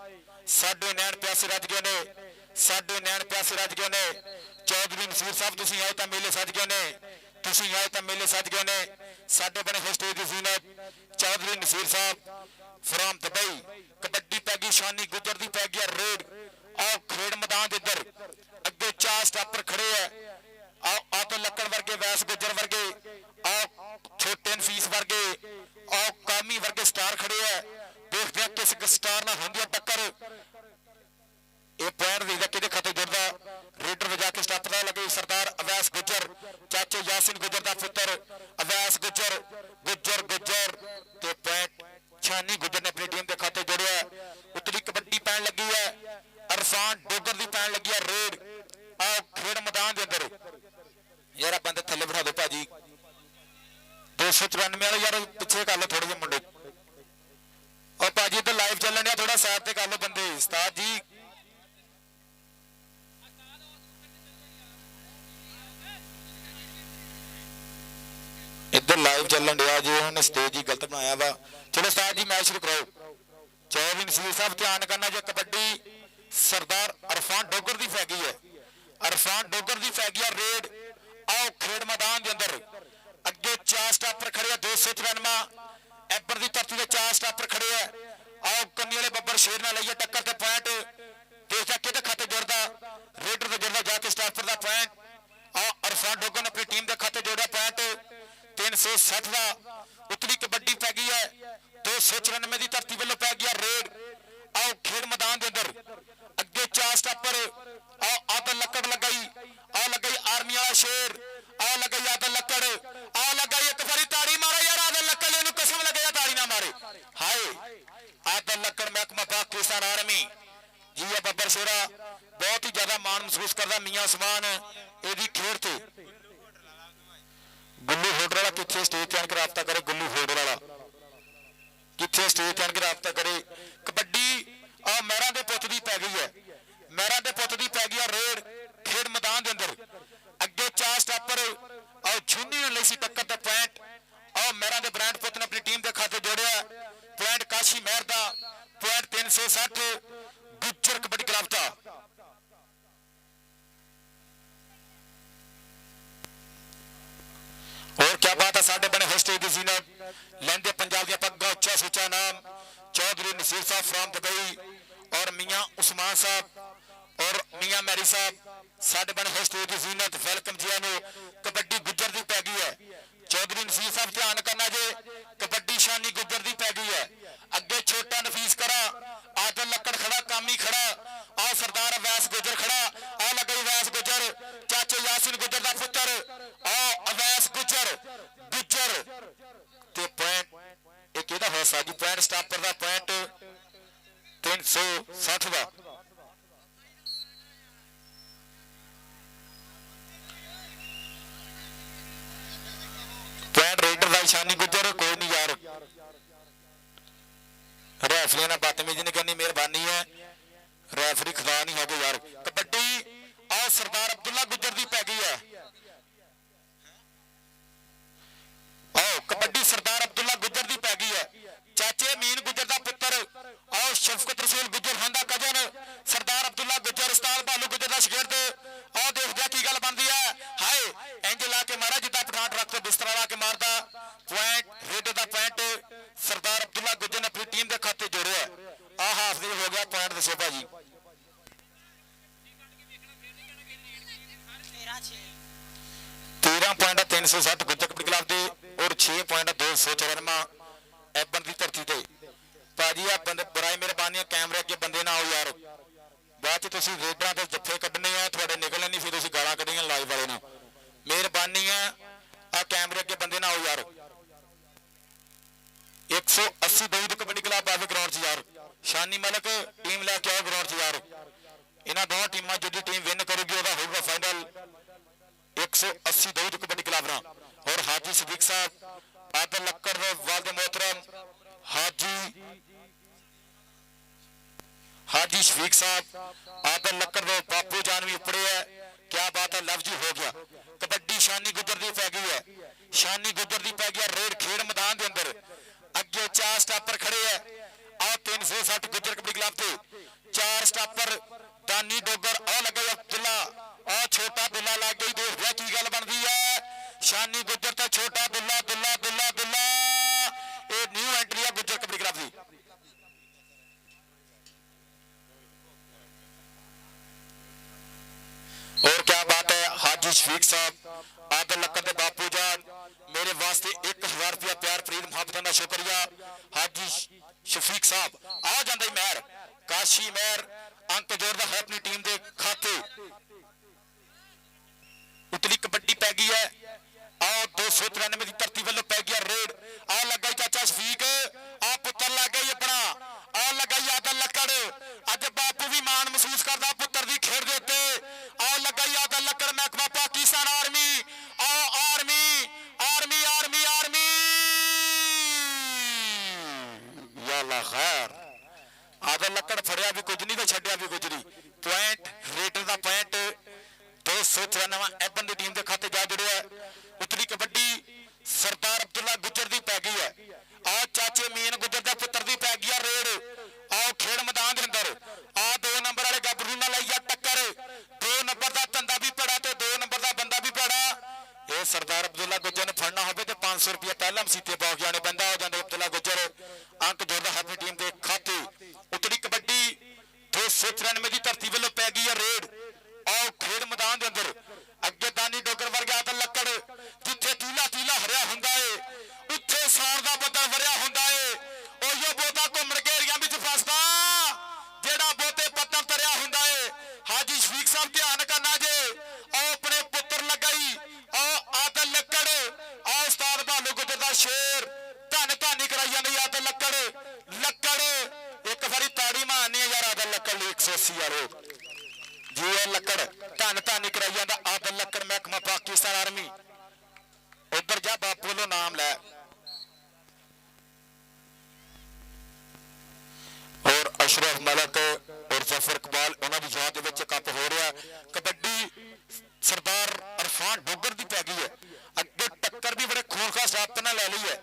साडे नैन प्यासे रज गए ने साडे नैन प्यासे रज गए ने। चौधरी नसीर साहब तुसीं आए तां मेले सज गए ने तुसीं आए तां मेले सज गए ने साडे बने स्टेज की जीनत चौधरी नसीर साहब फ्राम दुबई। कबड्डी पै गई शानी गुजर दी पै गया रेड। आओ खेड मैदान दे इधर अगे 4 स्टापर खड़े है। आओ आ तो लक्कड़ वर्गे वैस गुजर वर्गे आओ छोटे नफीस वर्गे आओ कामी वर्गे स्टार खड़े है। देखते हैं किस स्टार नाल होंदी है टक्कर। ये पॉइंट देखदा किहदे खाते जुड़दा रेडर वजा के स्टाप पता लगे सरदार अवैस गुजर चाचे यासिन गुजर दा पुत्र अवैस गुजर गुजर गुजर ते पॉइंट छानी गुजर ने अपनी टीम के खाते जोड़िया। उतली कबड्डी पैन लगी है अरफान डोगर दी पैन लगी है रेड। आओ खेड मैदान के अंदर यार बंदे थल्ले बिठा दो भाजी 294 वाले यार पिछे कर लो थोड़े जे मुंडे और भाजी इधर लाइव चलन दिया थोड़ा साइड ते कर लो बंदे उस्ताद जी। इधर लाइव चलन दिया जी उन्होंने स्टेज ही गलत बनाया वा। चलो उस्ताद जी मैच शुरू कराओ। चौधरी नसीर साहब ध्यान करना जो कबड्डी सरदार अरफान डोगर दी फैगी है अरफान डोगर दी फैगी है रेड। आओ खेड मैदान के अंदर अगे 4 स्टापर खड़े है 294 एबर की धरती के 4 स्टापर खड़े है। आओ कन्नी वाले बब्बर शेर ना लईए टक्कर ते पॉइंट देखा कि खाते जुड़ता रेडर से जुड़ता जाके स्टापर का पॉइंट। आओ अरफान डोगर ने अपनी टीम के खाते जोड़ा पॉइंट 360 का। उतली कबड्डी पै गई है 294 की धरती वालों पै गया रेड। आओ खेड मैदान के अंदर अगे 4 स्टापर आओ आदल लकड़ लगाई आ लगाई आर्मी वाला शेर आ लगाई आदल लकड़ आ लगाई एक बारी ताड़ी मारा यार आदल लकड़ ने कसम लगे ताड़ी ना मारे हाय आदल लकड़ महकमा पाकिस्तान आर्मी जी है बब्बर शेरा बहुत ही ज्यादा मान महसूस करता मियां उस्मान एदी खेड ते। गुल्लू होडर वाला कितने स्टेज ते आके राबता करे गुल्लू होडर वाला कितने स्टेज ते आके राबता करे। कबड्डी आ महरा दे पुत दी पै गई है महरा दे पुत दी पै गई रेड। खेड मैदान के अंदर अगे 4 स्टापर आओ छुनी ने लई सी टक्कर दा पॉइंट। आओ महरा दे ब्रांड पुत ने अपनी टीम के खाते जोड़िया पॉइंट काशी महर दा पॉइंट 360 गुजर कबड्डी क्लब दा। और क्या बात है साढ़े बने स्टेज की जीनत लैंदे पंजाब दी पग्गां उच्चा सुचा नाम चौधरी नसीर साहब फ्राम दुबई और मियां उस्मान साहब और मियां मैरी साहब साढ़े बने स्टेज की जीनत वेलकम जी आनो। कबड्डी गुजर दी पै गई है चौधरी नसीर साहब ध्यान करना जे कबड्डी शानी गुजर दी पै गई है। अगे छोटा नफीस करा आदल लकड़ खड़ा कामी खड़ा आ सरदार अवैस गुजर खड़ा आ लगई वैस गुजर चाचे यासिन गुजर दा पुत्र आ अवैस गुजर गुजर ते पॉइंट एक एदा हौसला जी पॉइंट स्टापर दा पॉइंट 360 दा। पॉइंट रेडर दा शानी गुजर कोई नहीं यार रेफरी ने बदतमीजी नहीं करनी मेहरबानी है रेफरी खुदा नहीं है यार। कबड्डी आ सरदार अब्दुल्ला गुजर दी पै गई है। आओ कबड्डी सरदार अब्दुल्ला गुजर दी पै गई है चाचे अमीन गुजर दा पुत्र आओ शफकत रसूल गुजर खान दा कजन सरदार अब्दुल्ला गुजर उस्ताद भालू गुजर दा शागिर्द आओ देखदे की गल बनदी है हाय इंज ला के मारा जिद्दां पठान ट्रक ते बिस्तरा ला के मारदा पॉइंट रेडर दा पॉइंट सरदार अब्दुल्ला गुजर ने अपनी टीम के खाते जोड़िया। आ हाफ दे हो गया पॉइंट दसो भाजी 13 पॉइंट 360 गुजर कबड्डी क्लब दे और 6 पॉइंट 294 एबन की धरती ते भाजी आ बंदे बराए मेहरबानी कैमरे अगे बंदे ना आओ यार ਬਾਅਦ ਚ ਤੁਸੀਂ ਰੇਡਰਾਂ ਤੇ ਜੱਫੇ ਕੱਢਣੇ ਆ, ਤੁਹਾਡੇ ਨਿਕਲਣੇ ਨਹੀਂ, ਫਿਰ ਤੁਸੀਂ ਗਾਲਾਂ ਕੱਢੀਆਂ ਲਾਈਵ ਵਾਲੇ ਨਾਲ। ਮਿਹਰਬਾਨੀ ਆ ਕੈਮਰੇ ਅੱਗੇ ਬੰਦੇ ਨਾ ਆਓ ਯਾਰ। 180 ਦਊਦ ਕਬੱਡੀ ਕਲੱਬ ਆਵੇ ਗਰਾਊਂਡ 'ਚ ਯਾਰ। ਸ਼ਾਨੀ ਮਲਕ ਟੀਮ ਲੈ ਕੇ ਆਓ ਗਰਾਊਂਡ 'ਚ ਯਾਰ। ਇਹਨਾਂ ਦੋਵਾਂ ਟੀਮਾਂ ਜਿਹੜੀ ਟੀਮ ਵਿਨ ਕਰੂਗੀ ਉਹਦਾ ਹੋਊਗਾ ਫਾਈਨਲ 180 ਦਊਦ ਕਬੱਡੀ ਕਲੱਬ ਨਾਲ। ਔਰ ਹਾਜੀ ਸਦੀਕ ਸਾਹਿਬ ਆਦਲ ਲੱਕੜ ਦੇ ਵਾਲਦ मोहतरम हाजी शफीक साहब आदल लक्कड़ दे बापू जान भी उपड़े है। क्या बात है, लफ्ज हो गया। कबड्डी शानी गुजर दी पै गई है, शानी गुजर दी पै गई रेड खेड़ मैदान के अंदर। अगे 4 स्टापर खड़े है। आ 360 गुजर कबड्डी क्लब के 4 स्टापर दानी डोगर आ लगे अब्दुल्ला, आ छोटा दुल्ला लग गई। देख रहा की गल बनती है। शानी गुजर तो छोटा दुल्ला दुल्ला दुल्ला दुल्ला ये न्यू एंट्री है गुजर कबड्डी क्लब की। और क्या बात है, हाजी शफीक साहब आदल लक्कड़ दे बापू जान मेरे वास्ते 1000 रुपया प्यार प्रीत मुहब्बत का शुक्रिया। हाजी शफीक साहब आ जाता ही महर काशी महर अंक जोड़ता है अपनी टीम के खाते। उतली कबड्डी पै गई है। आओ 293 की धरती वालों पै गया रेड। आ लगा चाचा शफीक, आ पुत्र लग गई अपना, आ लगा आदल लक्कड़। अज बापू भी मान महसूस करता पुत्र की खेड के उत्ते। आ लगा आदल लक्कड़ महकमा पाकिस्तान आर्मी। आओ आर्मी आर्मी आर्मी आर्मी या अल्लाह खैर। आदल लक्कड़ फड़िया भी कुछ नहीं तो छड्डिया भी कुछ नहीं। पॉइंट रेडर का पॉइंट 294 एबन की टीम के खाते जा जुड़े। उतली कबड्डी सरदार अब्दुल्ला गुजर की पै गई है। आओ चाचे मीन गुजर का पुत्र की पै गई रेड। आओ खेड़ मैदान के अंदर आ 2 नंबर वाले गबरू ना लाई टक्कर। 2 नंबर का धंधा भी पड़ा तो 2 नंबर का बंदा भी पड़ा। ये सरदार अब्दुल्ला गुजर ने फड़ना हो तो 500 रुपया पहला मसीते पा के आने पैदा हो जाता। अब्दुल्ला गुजर अंक जोड़ता है अपनी टीम के खाते। उतली कबड्डी 294 की धरती वालों पै गई है रेड। आओ खेड़ मैदान के अंदर अगे दानी डोगर वर्गे आदल लक्कड़ जिथे तीला तीला हरिया हुंदा है उत्थे सौण दा बदल वरिया हुंदा है। ओहियो बोता घुमण घेरियां विच फसदा जेड़ा बोते पत्थर तरिया हुंदा है। हाजी शफीक साहब ध्यान करना जे। आओ अपने पुत्र लगाई आओ आदल लक्कड़। आओ उस्ताद भालू गुजर दा शेर धन धानी कराई जांदी आदल लक्कड़। लक्कड़ एक बारी ताड़ी मारनी यार आदल लक्कड़ 180 वाले जी है लक्कड़ धन धानी कराई जाता। आदल लक्कड़ महकमा पाकिस्तान आर्मी उधर जा बापू वालों नाम लै। और अशरफ मलक और जफर इकबाल उन्होंने याद में कप हो रहा। कबड्डी सरदार अरफान डोगर की पै गई है। अगे टक्कर भी बड़े खूनखा स्टाप ने लै ली है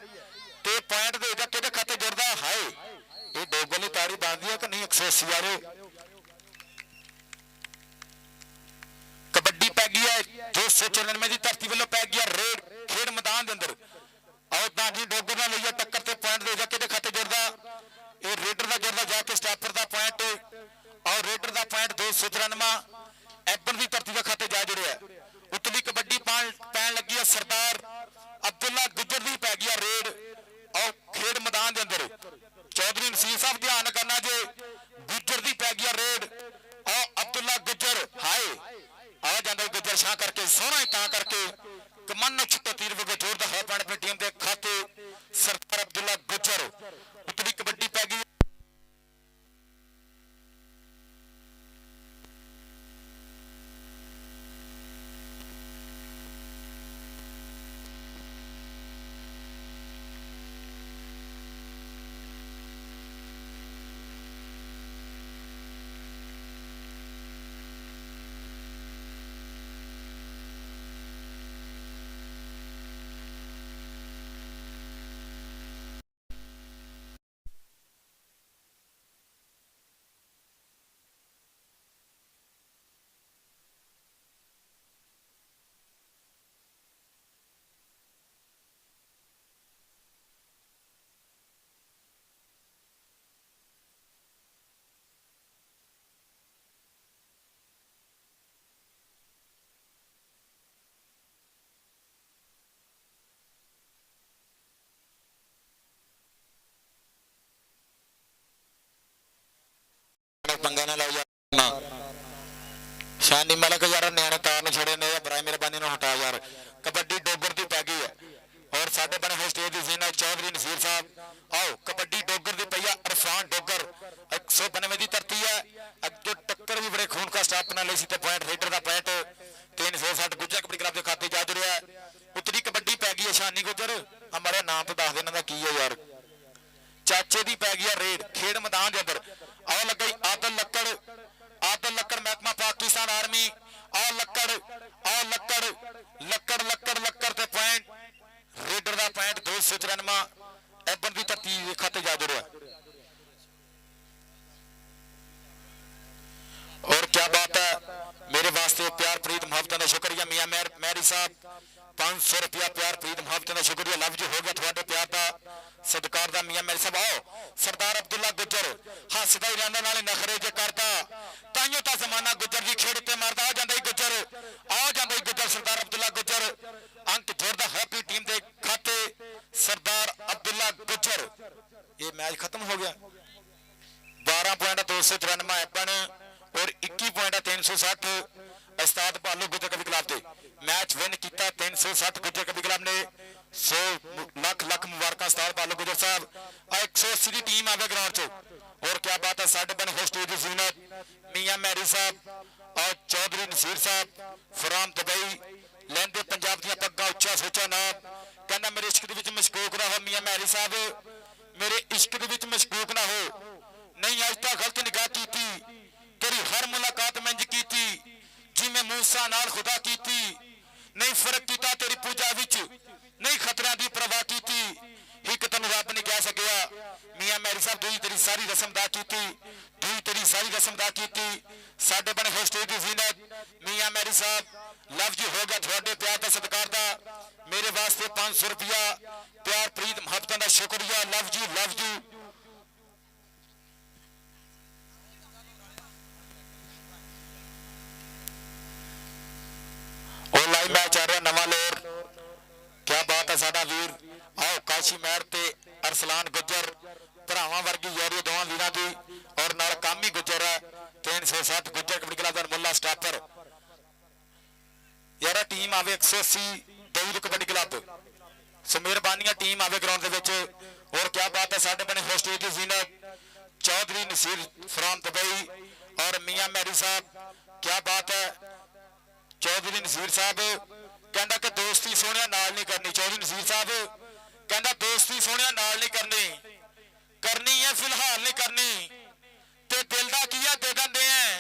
तो पॉइंट देगा कि खाते जुड़ता हाय ये डोगर की ताड़ी बनती है कि नहीं। 180 वाले कबड्डी पै गई है 294 की धरती वालों पै गई रेड खेड़ मैदान के अंदर। आओ दानी डोगर ना लीए टक्कर से पॉइंट दे जाके खाते जुड़ता। ये रेडर का जुड़ता जाके स्टापर का पॉइंट। आओ रेडर का पॉइंट 294 एबन की धरती के खाते जा जुड़े। उतली कबड्डी पैन लगी है सरदार अब्दुल्ला गुजर की पै गई रेड। आओ खेड़ मैदान के अंदर चौधरी नसीर साहब ध्यान करना जे गुजर की पै गई रेड। आओ अब्दुल्ला गुजर हाय आ जाता गुजर शाह करके सोहना ही ता करके कमान छुट्टा तीर वगे जोड़ता है अपनी टीम के खाते। सरदार अब्दुल्ला गुजर उतली कबड्डी पै गई। पंगा ना लो शानी मलक यार न्याणे तार ਨੂੰ ਛੜੇ ਨੇ ਬਰਾਏ ਮਿਹਰਬਾਨੀ ਨੂੰ ਹਟਾ ਯਾਰ ਕਬੱਡੀ ਡੋਗਰ ਦੀ ਪੈ ਗਈ ਹੈ ਔਰ ਸਾਡੇ ਬਣੇ ਹੋਏ ਸਟੇਜ ਦੀ ਜ਼ੀਨਾ ਚੌਧਰੀ ਨਸੀਰ ਸਾਹਿਬ ਆਓ ਕਬੱਡੀ ਡੋਗਰ ਦੀ ਪਈਆ ਅਰਫਾਨ ਡੋਗਰ 192 ਦੀ ਧਰਤੀ ਹੈ ਅੱਗੇ ਟੱਕਰ ਵੀ ਬੜੇ ਖੂਨ ਕਾ ਸਟਾਪ ਨਾਲ ਲਈ ਸੀ ਤੇ ਪੁਆਇੰਟ ਰੇਡਰ ਦਾ ਪੁਆਇੰਟ 360 ਗੁੱਜਰ ਕਬੱਡੀ ਕਲੱਬ ਦੇ ਖਾਤੇ ਜਾ ਜੁੜਿਆ ਉਤਰੀ ਕਬੱਡੀ ਪੈ ਗਈ ਹੈ ਸ਼ਾਨੀ ਗੁੱਜਰ ਹਮਾਰੇ ਨਾਮ ਤੋਂ ਦੱਸ ਦੇ ਇਹਨਾਂ ਦਾ ਕੀ ਹੈ ਯਾਰ ਚਾਚੇ ਦੀ ਪੈ ਗਈ ਹੈ ਰੇਡ ਖੇਡ ਮੈਦਾਨ ਦੇ ਅੰਦਰ ਆਓ ਲੱਗਾ ਆਦਲ ਲੱਕੜ ਮਹਿਕਮਾ ਪਾਕਿਸਤਾਨ ਆਰਮੀ ਆਓ ਲੱਕੜ ਤੇ ਪੁਆਇੰਟ ਰੇਡਰ ਦਾ ਪੁਆਇੰਟ 294 ਐਬਨ ਦੀ ਧਰਤੀ ਦੇ ਖਾਤੇ ਜਾ ਜੁੜਿਆ और क्या बात है मेरे वास्ते प्यार प्रीत मुहब्बत का शुक्रिया मियां मैरी साहब 500 रुपया प्यार प्रीत मुहब्बत का शुक्रिया लफ्ज हो गया थोड़े प्यार का सदकार दा मियां मैरी साहब आओ सरदार अब्दुल्ला गुज्जर हसदा ही रहने वाले नखरे जे करता ताइयों ता जमाना गुज्जर की खेड़ ते मारदा आ जांदा ही गुज्जर सरदार अब्दुल्ला गुज्जर अंक जोड़दा हैप्पी टीम दे खाते सरदार अब्दुल्ला गुज्जर ये मैच खत्म हो गया 12 पॉइंट 294 एपन और 21 पॉइंट 360 उस्ताद भालू गुज्जर कबड्डी क्लब ने मैच विन किया 360 गुज्जर कबड्डी क्लब ने 100 लाख मुबारक उस्ताद भालू गुज्जर साहब 180 की टीम आवे ग्राउंड च और क्या बात है साडे बन होस्ट दी ज़ीनत मियां मैरी साहब और चौधरी नसीर साहब फ्राम दुबई लैंदे पंजाब दी पग्गां उच्चा सोचा नाम कहना मेरे इश्क दे विच मशकूक ना हो मियां मैरी साहब मेरे इश्क दे विच मशकूक ना हो नहीं अज तक गलत निगाह की तेरी हर मुलाकात में इंज की जिमें मूसा नाल खुदा की नहीं फर्क किया तेरी पूजा विच नहीं खतरा की परवाह की एक तेन रब नहीं कह सकिया मियां मैरी साहब दुई तेरी सारी रस्म अदा की दुई तेरी सारी रस्म अदा की साडे बने होए स्टेज की ज़ीनत मियां मैरी साहब लफ्ज हो गया थोड़े प्यार का सत्कार दा मेरे वास्ते 500 रुपया प्यार प्रीत मुहब्बत का शुक्रिया लफ्ज लाइव मैच आ रहा नवा लोर क्या बात है साडा वीर आओ काशी महर ते अरसलान गुज्जर भरावां वर्गी यारी दोवां वीरां दी और नाल कामी गुज्जर है 360 गुज्जर कबड्डी क्लब दा मुल्ला स्टापर यारा टीम आवे 180 दौद कबड्डी क्लब सो मेहरबानियां टीम आवे ग्राउंड दे विच और क्या बात है साडे बने होस्ट दी ज़ीनत चौधरी नसीर फ्राम दुबई और मियां मैरी साहब क्या बात है चौधरी नसीर साहब कहता कि दोस्ती सोहणिया नाल नहीं करनी चौधरी नसीर साहब कहता दोस्ती सोहणिया नाल नहीं करनी है फिलहाल नहीं करनी ते दिल दा की दे देंदे हैं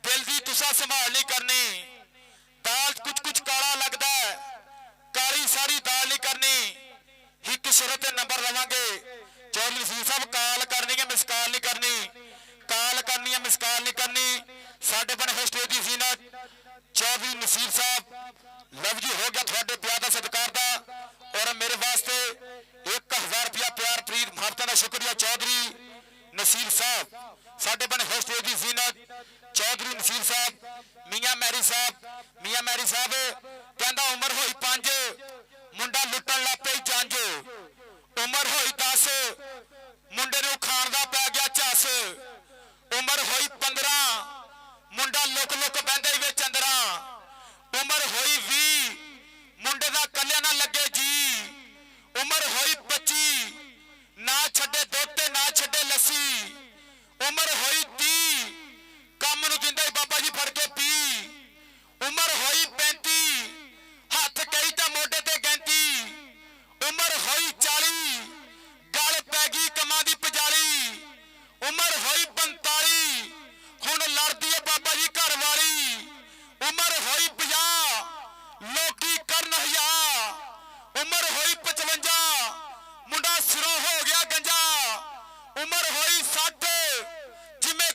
दिल दी तुसा संभाल नहीं करनी दाल कुछ काला लगता है काली सारी दाल नहीं करनी एक शरत नंबर लवांगे चौधरी नसीर साहब काल करनी है मिसकाल नहीं करनी काल करनी है मिसकाल नहीं करनी साडे बने होए स्टेज दी ज़ीनत चौधरी नसीर साहब लफ्ज हो गया थोड़े प्यार का सत्कार दा और मेरे वास्ते 1000 रुपया प्यार प्रीत मुहब्बत का शुक्रिया चौधरी नसीर साहब साडे बने होए स्टेज दी ज़ीनत चौधरी नसीर साहब मियां मैरी साहब कहंदा उम्र होई 5 मुंडा लुटन लग पई जंज उम्र होई 10 मुंडे नूं खाण दा पै गया झस उम्र होई 15 मुंडा लुक बहंदा ही विच अंदरा उम्र होई 20 मुंडे दा कल्लिया ना लगे जी उम्र होई 25 ना छड्डे दुध ते ना छड्डे लस्सी उम्र होई 30 कम नूं दिंदा ही बाबा जी फड़ के पी उम्र होई 35 हथ कई तां मोढे ते गैंती उम्र होई 40 गल पै गई कमां दी पजाली उम्र होई 45 हुण लड़दी है बाबा जी घर वाली उम्र होई 50 लोकी करन हया उम्र होई 55 मुंडा सिरों हो गया गंजा उम्र होई 60 जिमें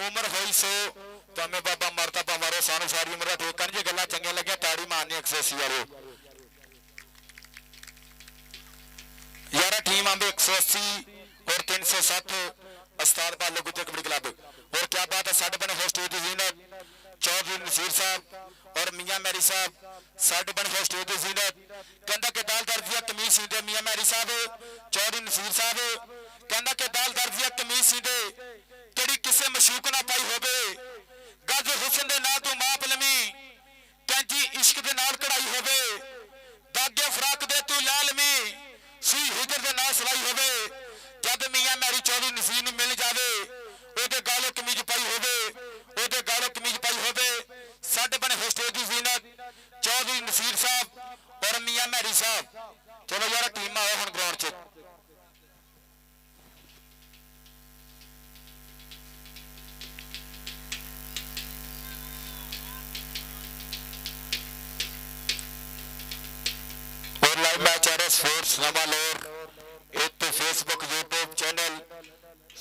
उम्र होई सो भावें बाबा मरता भावारो सानू सारी उम्र का ठेका नहीं। जे गल्लां चंगियां लगियां ताड़ी मारनी 180 वालों यार। टीम आंबे 180 और 360 उस्ताद भालू गुज्जर कबड्डी क्लब। और क्या बात है, साढ़े बने होस्ट जीनत चौधरी नसीर साहब और मियां मैरी साहब साढ़े बने होस्ट जीनत कहता कि दाल दर्जिया कमीज सीधे मियां मैरी साहब चौधरी नसीर साहब कहता कि दाल दर्जिया कमीज सीधे कड़ी किसे मशूक ना पाई होवे गज हुसन दे नाल तू माप लमी कैंची इश्क दे नाल कढ़ाई होवे दागे फराक दे तू लालमी सुई हिजर दे नाल सलाई होवे जद मियां मैरी चौधरी नसीर नूं मिल जावे ओदे गालो कमीज पाई होवे ओदे गालो कमीज पाई होवे साडे बने होस्टेज दी जीनत चौधरी नसीर साहब और मियां मैरी साहब। चलो यार टीम आओ हुण ग्राउंड च। और लाइव मैच आ रहा स्पोर्ट्स नवा लाहौर एक तो फेसबुक यूट्यूब चैनल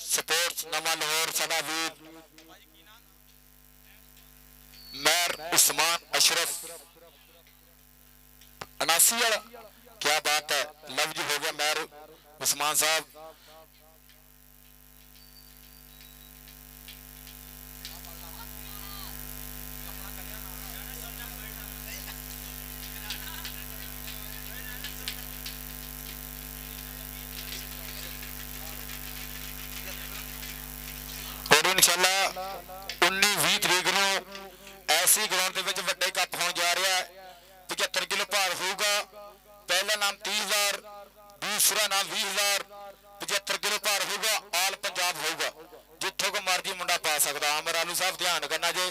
स्पोर्ट्स नवा लाहौर साडा वीर मैर उस्मान अशरफ 79 वाला क्या बात है, लव जी हो गया मैर उस्मान साहब। और इंशाअल्लाह 19-20 तरीक नूं ऐसी ग्राउंड दे विच वड्डे कप होण जा रहा है। 75 किलो भार होगा, पहला नाम 30,000 दूसरा नाम 20,000। 75 किलो भार होगा, आल पंजाब होगा, जिथों को मर्जी मुंडा पा सकता। आमर आलू साहब ध्यान करना जे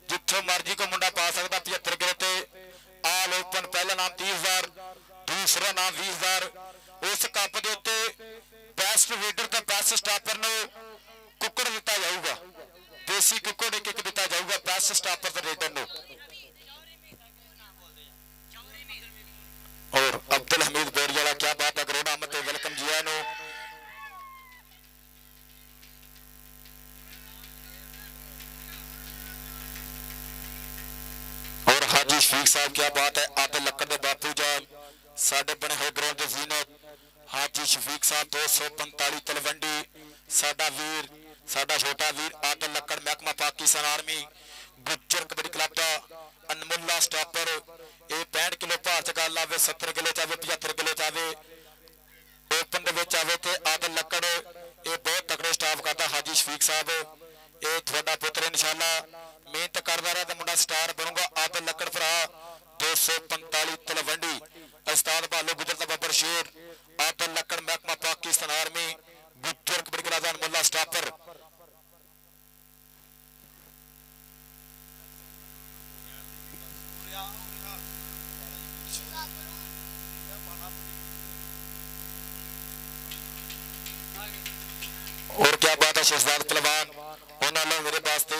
जिथों मर्जी को मुंडा पा सकता। 75 किलो ते आल ओपन, पहला नाम 30,000 दूसरा नाम 20,000। उस कप के उत्ते बेस्ट रीडर ते बेस्ट स्टापर नूं कुक्कड़ दिता जाऊगा, देसी कुक्कड़ एक एक दिता जाऊगा बेस्ट स्टापर ते रीडर नूं। और अब्दुल हमीद बोरियाला क्या बात है, करोड़ा अहमद वेलकम जी आया नो। और हाजी शफीक साहब क्या बात है, आदल लक्कड़ दे बापू जान साडे बने हुए ग्राउंड दे जीनत हाजी शफीक साहब 245 तलवंडी साडा वीर साडा छोटा वीर आदल लक्कड़ महकमा पाकिस्तान आर्मी गुज्जर कबड्डी क्लब का अनमुल्ला स्टापर। ये 65 किलो भार च गल आवे, 70 किलो चाहे 75 किलो चाहे ओपन दे विच आवे ते आदल लक्कड़ ये बहुत तगड़े स्टाफ करता। हाजी शफीक साहब ये थोड़ा पुत्र इंशाअल्लाह मेहनत करता रहा तो मुंडा स्टार बनूंगा। आदल लक्कड़ भरा 245 तलवंडी उस्ताद भालू गुजर दा बब्बर शेर आदल लक्कड़ महकमा पाकिस्तान आर्मी गुज्जर कबड्डी क्लब दा अनमुल्ला स्टापर। और क्या बात है शहजाद पहलवान उन्होंने मेरे वास्ते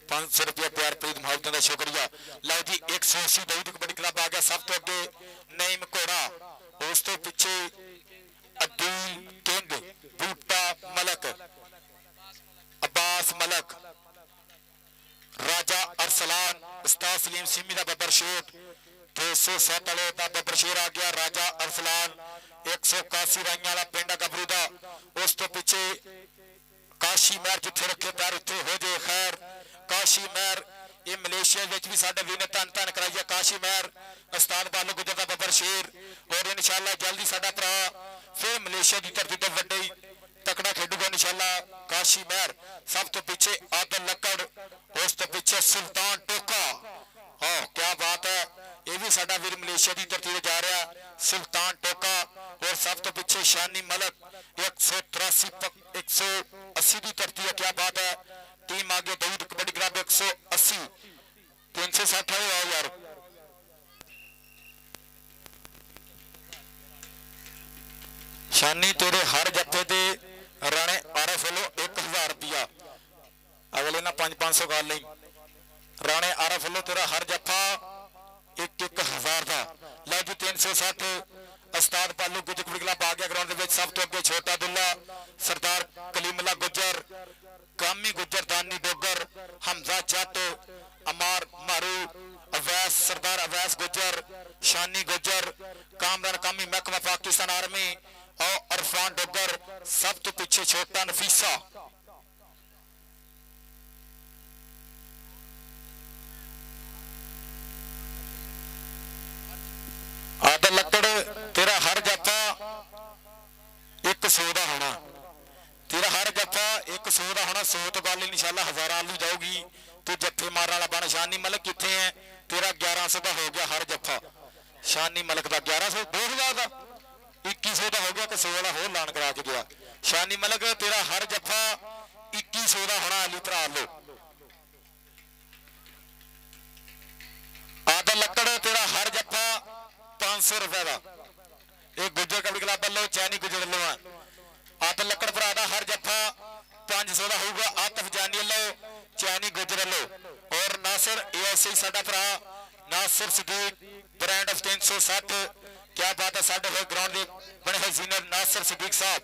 500 रुपया प्यार प्रीत मोहब्बत का शुक्रिया। लो जी 180 दाऊद कबड्डी क्लब आ गया सब तो अगे नईम घोड़ा, उस तो पिछे अब्दुल किंग बूटा मलक अब्बास मलक राजा अरसलान उस्ताद सलीम सिमी का बब्बर शेर 207 वाले का बब्बर शेर आ गया। राजा अरसलान 181 राइया वाला पिंड गबरू का, उस तो पिछे काशी महर जिथे रखे पैर उत्थे हो जाए खैर। काशी महर ये मलेशिया भी साडे वीर ने धन धन कराई है। काशी महर उस्ताद भालू गुजर दा बब्बर शेर और इंशाअल्लाह जल्दी साडा भरा फिर मलेशिया की धरती ते वड्डे तकड़ा खेडूगा इंशाअल्लाह। काशी महर सब तो पीछे आदल लक्कड़, उस तो पीछे सुल्तान टोका। हाँ क्या बात है, ये भी साडा वीर मलेशिया की धरती ते जा रहा सुल्तान टोका। और सब तो पीछे शानी मलक 180 की धरती है। क्या बात है, टीम आगे दाऊद कबड्डी क्लब 180 360 आओ यार। शानी तेरे हर जत्थे ते राणे आरएफ वालों 1000 रुपया अगले ना 500 गाल नहीं। राणे आरएफ वालों तेरा हर जत्था 1-1000 का। लो जी 360 उस्ताद भालू गुजर कबड्डी क्लब आ गया ग्राउंड दे विच। सब तो अगे छोटा दुल्ला सरदार कलीमुल्ला गुजर कामी गुजर दानी डोगर हमजा जट अमार मारू अवैस सरदार अवैस गुजर शानी गुजर कामरान कामी महकमा पाकिस्तान आर्मी और अरफान डोगर सब तो पीछे छोटा नफीसा आदर लकड़ तेरा हर जफा एक सौ का होना तेरा हर जफा एक सौ का होना 100 तो गल इंशाअल्लाह हजारां आलू जाऊगी तू जफे मारने वाला बन शानी मलक कितने है तेरा 1100 का हो गया हर जफा शानी मलक का 1100 2000 का 2100 का हो गया कि 100 वाला होर लान करा के गया शानी मलक तेरा हर जफा 2100 का होना अली भरा लो आदर लकड़ तेरा हर जफा 500 रुपए का एक गुजर कबड्डी क्लब वालों चैनी गुजर लो आदर लकड़ भरा का हर जफा 500 का होगा आतफ जानी लो चैनी गुजर लो और नासिर एएसआई साडा भरा नासिर सदीक ब्रांड ऑफ 360 क्या बात है साडे होए ग्राउंड दे बने होए सीनियर नासिर सदीक साहब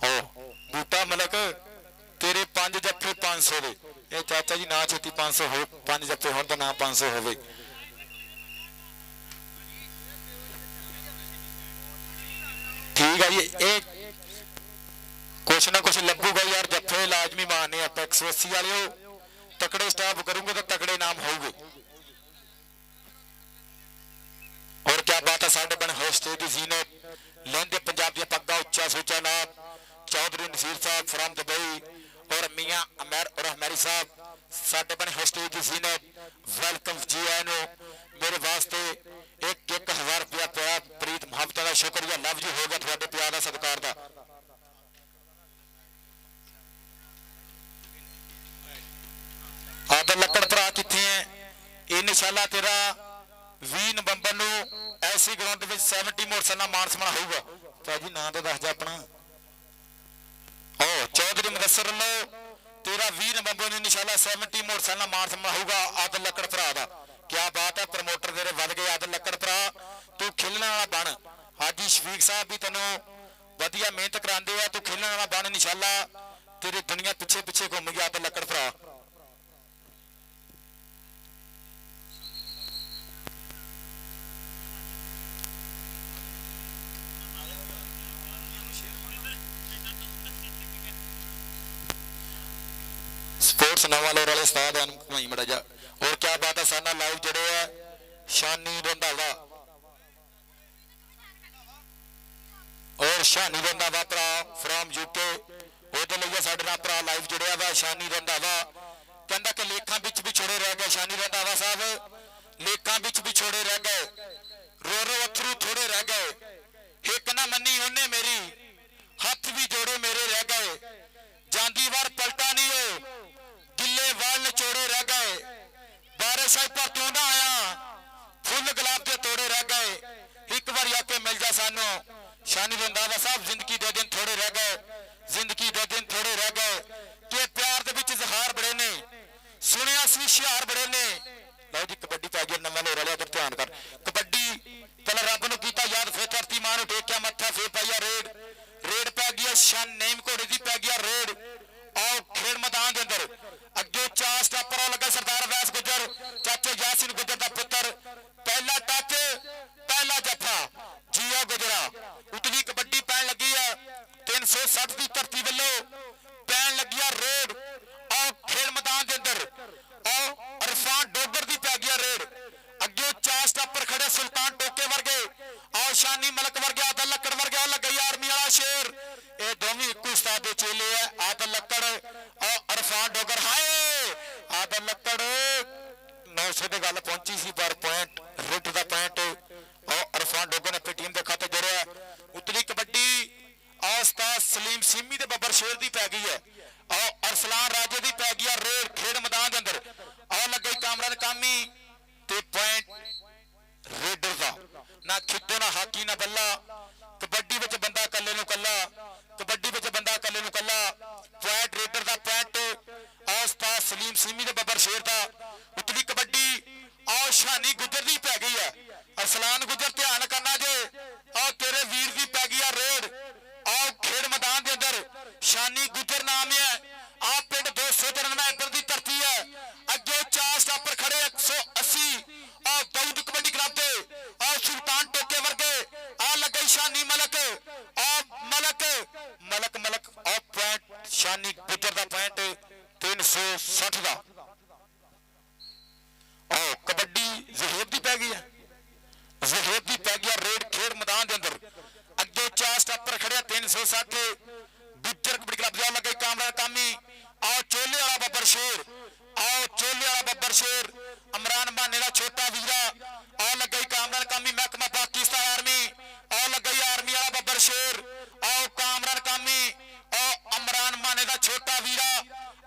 ओ बूटा मलक तेरे 5 जफे 500 दे ए चाचा जी ना छेती 500 हो 5 जफे होण दा ना 500 होवे ठीक है जी एक कुछ ना कुछ लगूगा यार जफे लाजमी मारने आप 180 वाले हो तकड़े स्टाफ करूंगे तो तकड़े नाम होंगे और क्या बात है साढ़े बने होस्टे की जीनत लेंदे पंजाब दी पग्गा उच्चा सोचा नाम चौधरी नसीर साहब फ्रॉम दुबई और मियां अमर और हमारी साहब साढ़े बने होस्टे की जीनत वेलकम जी आए मेरे वास्ते एक 1000 रुपया प्यार प्रीत मोहब्बत का शुक्रिया लव जी हो गया थोड़े प्यार का सत्कार का आदर लकड़ भरा कितने हैं इंशाअल्लाह तेरा 20 नवंबर ਨੂੰ ऐसी ग्राउंड ਵਿੱਚ 70 मोटरसाइकिल मान सम्मान होगा ਭਾਜੀ ਨਾਂ ਤਾਂ ਦੱਸ ਜਾ ਆਪਣਾ ओ चौधरी मुदस्सर लो तेरा 20 नवंबर ਨੂੰ इंशाअल्लाह 70 मोटरसाइकिल मान सम्मान होगा आदर लकड़ भरा ਦਾ क्या बात है प्रमोटर तेरे वध गए आदर लकड़ भरा तू खिलने वाला बन हाजी शफीक साहब भी तेनों वधिया मेहनत करांदे आ तू खिलने वाला बन इंशाअल्लाह तेरी दुनिया पिछे पिछे घूम गई आदर लकड़ भरा स्पोर्ट्स नवा लोर वाले उस्ताद घुमाई मड़ा जा और क्या बात है साना लाइव जड़े है शानी रंधावा और शानी रंधावा भरा फ्रॉम यूके ओदे लिए साडे नाल भरा लाइव जुड़िया वा शानी रंधावा कहंदा कि लेखां विच विछोड़े रह गए शानी रंधावा साहब लेखां विच विछोड़े रह गए रो रो अथरू थोड़े रह गए एक ना मन्नी ओने मेरी हथ भी जोड़े मेरे रह गए जांदी वार पलटा नहीं हो गिले वाल निचोड़े रह गए बारिश आई पर तू ना आया फुल गुलाब के तोड़े रह गए एक बार आके मिल जा सानू शानी रंधावा साहब जिंदगी दे दिन थोड़े रह गए जिंदगी दे दिन थोड़े रह गए कि प्यार दे विच इजहार बड़े ने सुनिया सी शिहार बड़े ने लो जी कबड्डी पै गई नवा लोर वाले उधर ध्यान कर कबड्डी पहले रब नूं कीता याद फिर धरती मां नूं टेकिया मत्था फिर पाइया रेड रेड पै गई शन नेम घोड़े दी पै गई रेड आओ खेल मैदान के अंदर अगे चार स्टापर लगा सरदार वैस गुजर चाचे यासिन गुजर का पुत्र पहला टच पहला जफा जिया गुजरा उतनी कबड्डी पैन लगी है 360 की धरती वालों पैन लगी है रेड आओ खेल मैदान के अंदर आओ अरफान डोगर की पै गई रेड अगे चार स्टापर खड़े सुल्तान टोके वर्गे आओ शानी मलक वर्गे आदर लकड़ वर्गे लगे आर्मी वाला शेर ये दोवें एक उस्ताद दे चेले है आदर लकड़ और अरफान डोगर हाय आदर लकड़ 900 की गल पहुंची सी पर पॉइंट रिट का पॉइंट और अरफान डोगर ने अपनी टीम के खाते जोड़िया उतली कबड्डी उस्ताद सलीम सिमी ते बब्बर शेर की पै गई है और अरसलान राजे की पै गई रेड खेड मैदान के अंदर और लगे कामरान कामी ते पॉइंट रेडर का ना खिद्दो ना हाकी ना बल्ला कबड्डी विच बंदा कल्ले नूं कल्ला कबड्डी विच बंदा कल्ले नूं कल्ला पॉइंट रेडर दा पॉइंट उस्ताद सलीम सिमी ते बब्बर शेर दा उतली कबड्डी आओ शानी गुजर दी पै गई है अरसलान गुजर ध्यान करना जे आओ तेरे वीर दी पै गई है रेड आओ खेड मैदान के अंदर शानी गुजर नाम है। आ पिंड 293 एकड़ की धरती है। अगे 4 स्टापर खड़े 180 और दाऊद कबड्डी क्लब के और सुल्तान टोके वर्गे आ लगे शानी मलक और मलक मलक मलक और पॉइंट शानी गुजर का पॉइंट 360 का। और कबड्डी जहेब की पै गई है, जहेब की पै गई रेड खेड मैदान के अंदर। अगे 4 स्टापर खड़े 360 गुजर कबड्डी क्लब जाओ लगे कामरान कामी आओ चोले वाला बब्बर शेर आओ चोले वाला बब्बर शेर अमरान बहाने का छोटा वीरा आओ लगे कामरान कामी महकमा पाकिस्तान आर्मी आओ लगे आर्मी वाला बब्बर शेर आओ कामरान कामी आओ अमरान बहाने का छोटा वीरा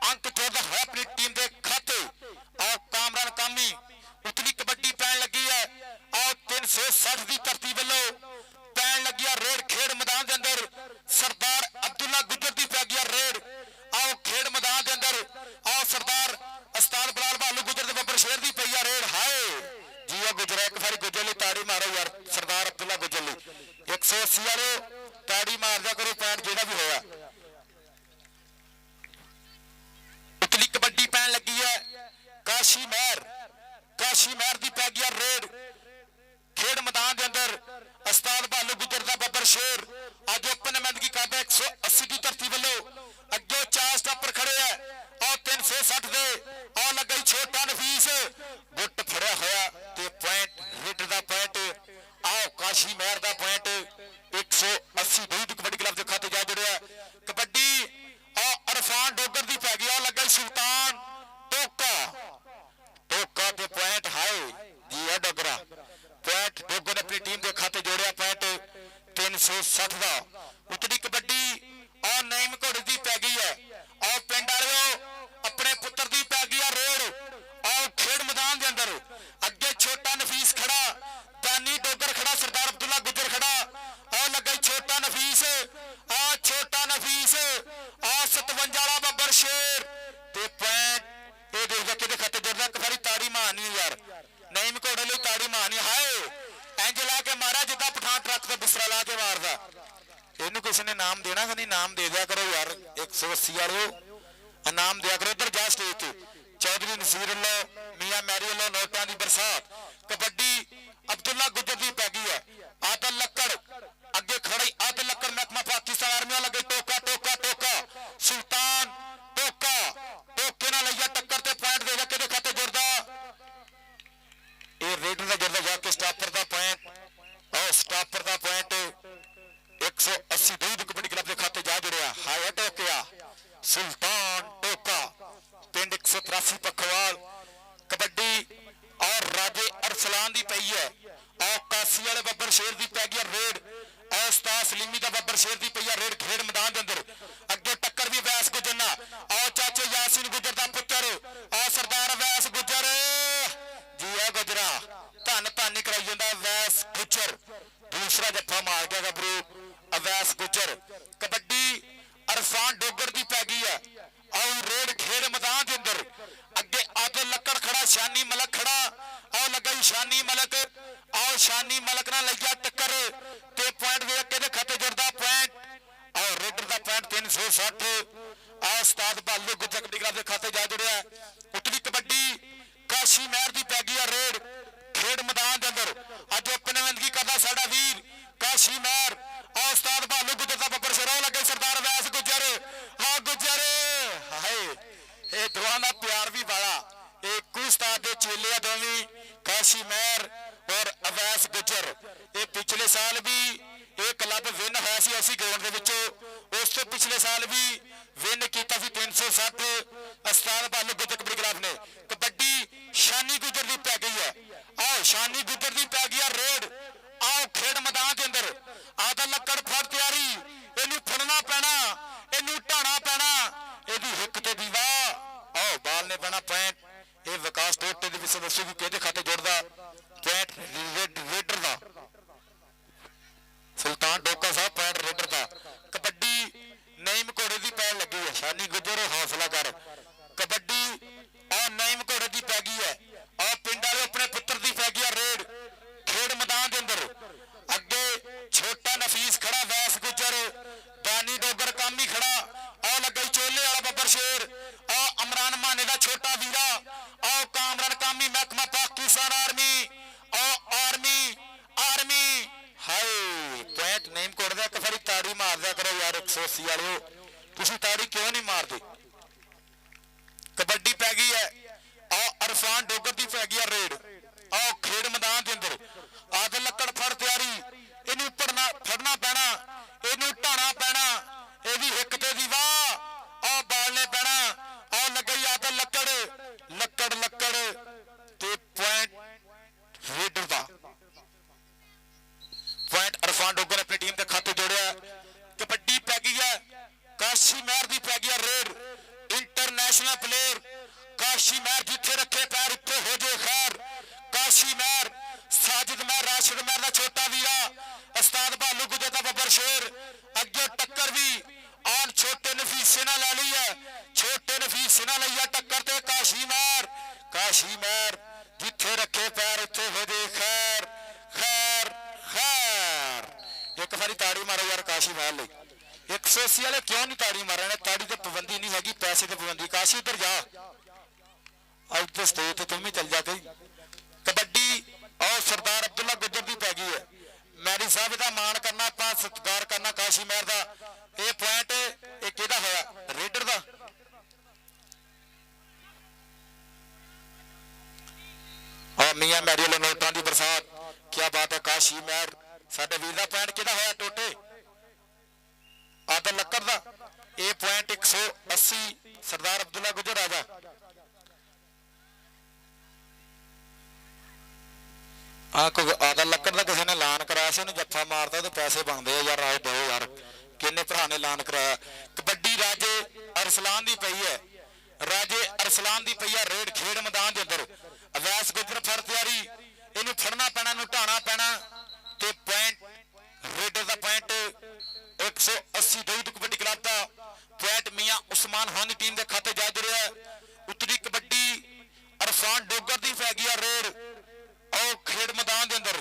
अंक जोड़ता है अपनी टीम के खाते। आओ कामरान कामी उतनी कबड्डी पैन लगी है। आओ 360 की धरती वालों पैन लगी है रेड खेड मैदान के अंदर। सरदार अब्दुल्ला गुजर की पै गई रेड। आओ खेड मैदान के अंदर आओ सरदार उस्ताद बलाल भालू गुजर के बब्बर शेर की पई है रेड। हाय जी गुजर एक बारी गुजर ली ताड़ी मारो यार सरदार अब्दुल्ला गुजर ली 180 वाले ताड़ी मार दिया करो पैंट जेड़ा भी होया। उतली कबड्डी पैन लगी है काशी महर की पै गई रेड खेड मैदान के अंदर। उस्ताद भालू गुजर का बब्बर शेर अज ओपन मैदान की करता 180 की धरती वालों। अगे 4 स्टापर खड़े है और 360 दे और लगा छोटा नफीस गुट फड़िया होया ते पॉइंट रेडर का पॉइंट। आओ काशी महर का पॉइंट 180 दूध कबड्डी क्लब के खाते जा जुड़िया। कबड्डी और अरफान डोगर की पै गई लगा सुल्तान टोका टोका ते पॉइंट। हाय जी है डोगरा पॉइंट डोगर ने अपनी टीम के खाते जोड़िया पॉइंट 360 का। उतनी कबड्डी और नईम घोड़े की पै गई है और पिंड वालों अपने पुत्र की पै गई है रेड और खेड मैदान के अंदर। अगे छोटा नफीस खड़ा तानी डोगर खड़ा सरदार अब्दुल्ला गुजर खड़ा और लगा छोटा नफीस आ छोटा नफीस आ 57 वाला बब्बर शेर ते पॉइंट ये देखदा किहदे खाते जुड़दा। एक बारी ताड़ी मारनी यार नईम घोड़े लिए ताड़ी मारनी। हाय इंज ला के मारा जिदा पठान ट्रक का बिस्तरा ला के मारदा। इनू किसी ने नाम देना कि नहीं नाम दे दिया करो यार 180 वालों इनाम दिया करो। उधर जा स्टेज ते चौधरी नसीर अल्लाह मियां मैरी अल्लाह नोटां की बरसात। कबड्डी अब्दुल्ला गुजर की पै गई है आदल लक्कड़ अगे खड़ी आदल लक्कड़ महकमा पाकिस्तान आर्मी लगे टोका टोका टोका सुल्तान टोका टोके ना लिया टक्कर ते पॉइंट दे के खाते जुड़दा। ये रेडर का जुड़दा जाके स्टापर का पॉइंट और स्टापर का पॉइंट 180 दूध कबड्डी क्लब के खाते जा जुड़िया। हाय टोकिया सुल्तान टोका पिंड 183 पखवाल। कबड्डी और राजे अरसलान की पई है और कासी वाले बब्बर शेर की पै गई रेड और उस्ताद सलीमी का बब्बर शेर की पई है रेड खेड मैदान के अंदर। अगे टक्कर भी वैस गुजरना और चाचे यासीन गुजर का पुत्र और सरदार वैस गुजर जी है गुजरा धन धन कराई जाता वैस गुजर। दूसरा जफा मार गया गबरू अवैस गुजर। कबड्डी अरफान डोगर की पै गई है और रेड खेड मैदान के अंदर। अगे आदल लक्कड़ खड़ा शानी मलक खड़ा और लगा शानी मलक और शानी मलक ना लिया टक्कर ते पॉइंट दे के खाते जुड़दा पॉइंट और रेडर का पॉइंट 360 और उस्ताद भालू गुजर कबड्डी क्लब के खाते जा जुड़िया। उतली कबड्डी काशी महर की पै गई है रेड खेड मैदान के अंदर। अज ओपन मैदान की करदा साडा वीर काशी महर और उस्ताद भालू गुजर का बब्बर शेर लगे सरदार वैस गुजर। हाँ गुजर हाय ये दोवां दा प्यार भी बड़ा एक उस्ताद दे चेले दोवी काशी महर और अवैस गुजर। ये पिछले साल भी एक क्लब विन होया सी ऐसी ग्राउंड दे विचों। उस तो पिछले साल भी विन कीता सी 360 उस्ताद भालू गुजर कबड्डी क्लब ने। कबड्डी शानी गुजर की पै गई है आओ शानी गुजर की पै गई है रेड आओ खेड मैदान के अंदर। आदल लक्कड़ फड़ तैयारी इनू फड़ना पैना इनू ढाना पैना इहदी हिक ते दीवा आओ बाल ने पैना पॉइंट। ये विकास टोटे दे विच दसो कि किहदे खाते जुड़दा पॉइंट रेडर का सुल्तान डोका साहब पॉइंट रेडर का। कबड्डी नईम घोड़े की पैर लगी है शानी गुजर हौसला कर। कबड्डी और नईम घोड़े की पै गई है और पिंड वाले अपने पुत्र की पै गई है रेड खेड मैदान के अंदर। अगे छोटा नफीस खड़ा वैस गुजर शेर आ इमरान माने का छोटा वीरा आओ कामरान कामी महकमा पाकिस्तान आर्मी आओ आर्मी आर्मी हाय पॉइंट नेम कोड दा एक बारी ताड़ी मार दिया करो यार 180 वालिओ तुसीं ताड़ी क्यों नहीं मारदे कबड्डी पै गई है आओ अरफान डोगर दी पै गई रेड आओ खेड मैदान के अंदर आद लकड़ फड़ तैयारी इनू पड़ना फड़ना पैना इनू ढाना पैना एदी हिक ते दी वाह आओ बालने पैना आओ लगई आद लकड़ लकड़ लकड़ ते पॉइंट रेडर दा पॉइंट अरफान डोगर अपनी टीम के खाते जोड़िया कबड्डी पै गई है काशी महर दी पै गई रेड इंटरनेशनल प्लेयर काशी महर जिथे रखे पैर उत्थे हो जाए खैर काशी महर साजिद महर राशिद महर का छोटा वीरा उस्ताद भालू गुजर का बब्बर शेर अगे टक्कर भी आन छोटे नफीसे ना ला ली है छोटे नफीसे ना ली है टक्कर ते काशी महर जिथे रखे पैर उत्थे हो जाए खैर खैर खैर एक बारी ताड़ी मारो यार काशी महर ले 180 वाले क्यों नहीं ताड़ी मार रहे ताड़ी तो पाबंदी नहीं हैगी पैसे की पाबंदी काशी उधर जा अब तो स्टेज तो तुम ही चल जा गई कबड्डी और सरदार अब्दुल्ला गुजर की पै गई है मैरी साहब का मान करना आप सत्कार करना काशी महर का यह पॉइंट एक होया रेडर का और मियां मैरी वाले नोटां की बरसात क्या बात है काशी महर साडे वीर का पॉइंट कि होया टोटे आदल लक्कड़ का यह पॉइंट 180 सरदार अब्दुल्ला गुजर राजा आदल लक्कड़ का किसी ने ऐलान कराया से जफ्फा मारता तो पैसे बनते यार आओ दो यार किन्ने भरा ने ऐलान कराया कबड्डी राजे अरसलान की पई है राजे अरसलान की पई है रेड खेड मैदान के अंदर अवैस गुजर फड़ तैयारी इनू फड़ना पैना इनू ढाना पैना ते पॉइंट रेडर का पॉइंट 180 दौद कबड्डी क्लब का पॉइंट मियां उस्मान खान की टीम के खाते जा जुड़े उत्तरी कबड्डी अरफान डोगर की पै गई रेड और खेड मैदान के अंदर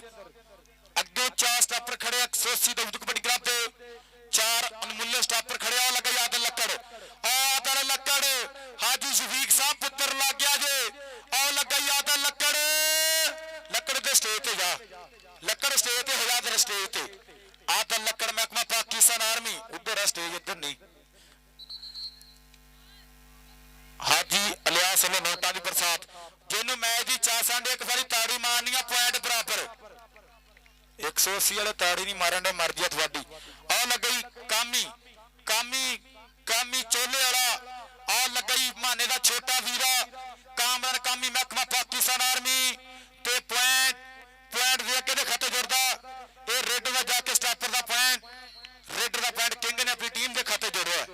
अगे 4 स्टापर खड़े 180 दौद कबड्डी क्लब के 4 अनमुल्ले स्टापर खड़े आ लगा याद आदल लक्कड़ हाजी शफीक साहब पुत्र लग गया जे आ लगा याद लक्कड़ के स्टेज पे जा लक्कड़ स्टेज पे हो जा तेरे स्टेज पे आदल लक्कड़ महकमा पाकिस्तान आर्मी उधर है स्टेज इधर नहीं हाजी अलियास वाले नोटा की बरसात जिन्होंने मैच की चाह सांडे एक बारी ताड़ी मारनी पॉइंट बराबर 180 वाले ताड़ी नहीं मारन दे मर्जी है थोड़ी आ लगई कामी कामी कामी चोले वाला आ लगई माने का छोटा वीरा कामरान कामी महकमा पाकिस्तान आर्मी ते पॉइंट दे के खाते जुड़दा ये रेडर का जाके स्टापर का पॉइंट रेडर का पॉइंट किंग ने अपनी टीम के खाते जोड़िया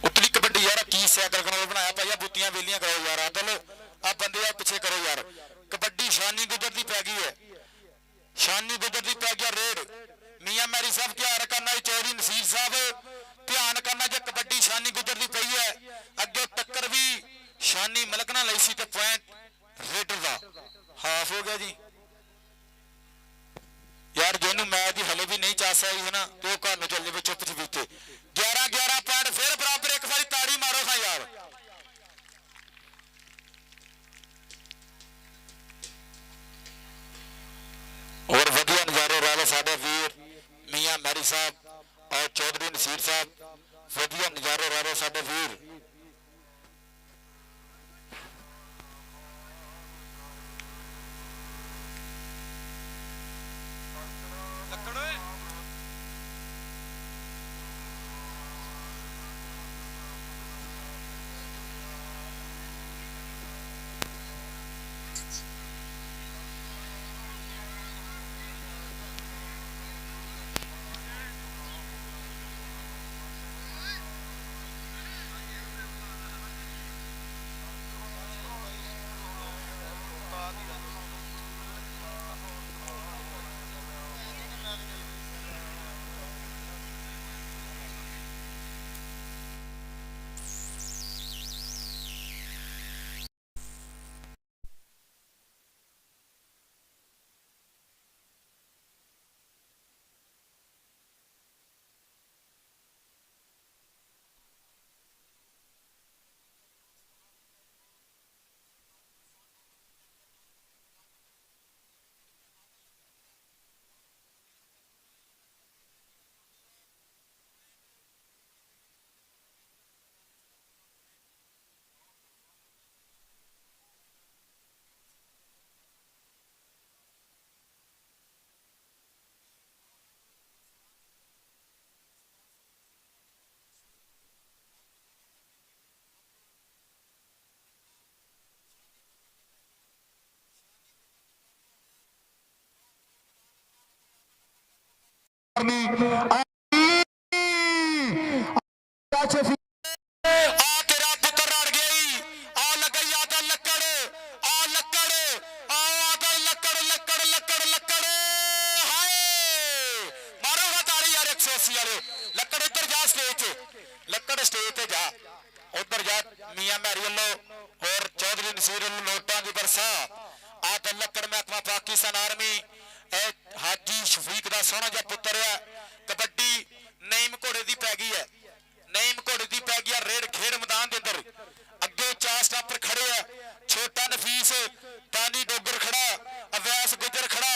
उत्तरी कबड्डी यार की सैकल कनोल बनाया पाया बुत्तियां वेलियां करो यार आदल आ बंदे आ पिछे करो यार कबड्डी शानी गुजर की पै गई है शानी गुजर की पै गया रेड मियां मैरी साहब ध्यान करना चौधरी नसीर साहब ध्यान करना जो कबड्डी शानी गुजर की पई है अगे टक्कर भी शानी मलकना लई सी ते पॉइंट रेडर का हाफ हो गया जी यार जिन्होंने मैच हले भी नहीं चाह सही है ना तो घर में चलने चुप चपीते 11-11 पॉइंट फिर बराबर एक बारी ताड़ी मारो था यार और वधिया नजारे रहे साडे वीर मियां मैरी साहब और चौधरी नसीर साहब वधिया नजारे रहे साडे वीर आर्मी तेरा पुत्र रड़ गई आ लग याद लकड़ आ लकड़ लकड़ लकड़ लकड़ लकड़ हाय मारो ताली यार 180 वाले लकड़ उधर जा स्टेज लकड़ स्टेज ते जा उधर जा मियां मैरी वालों और चौधरी नसीर नोटा की बरसा आ तो लकड़ महकमा पाकिस्तान आर्मी हाजी शफीक का सोहना जिहा पुत्र है कबड्डी नईम घोड़े की पै गई है नईम घोड़े की पै गई रेड खेड मैदान के अंदर अगे 4 स्टापर खड़े है छोटा नफीस दानी डोगर खड़ा अवैस गुजर खड़ा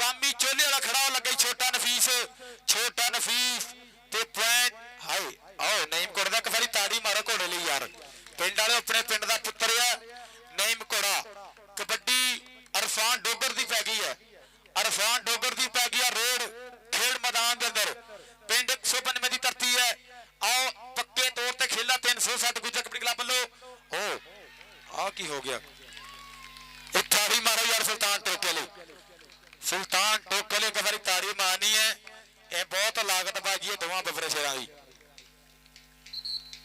कामी चोले वाला खड़ा लगे छोटा नफीस ते पॉइंट हाय आओ नईम घोड़े का एक बारी ताड़ी मारो घोड़े लिए यार पिंड वाले अपने पिंड का पुत्र है नईम घोड़ा कबड्डी अरफान डोगर की पै गई है अरफान डोगर की पै गई रेड खेड मैदान के अंदर पिंड 195 की धरती है आओ पक्के तौर पर खेला 360 गुजर कबड्डी क्लब वालों ओ आ की हो गया एक ताड़ी मारो यार सुल्तान टोके एक बारी ताड़ी मारनी है ये बहुत लागतबाजी है दोवां बबरे शेरां दी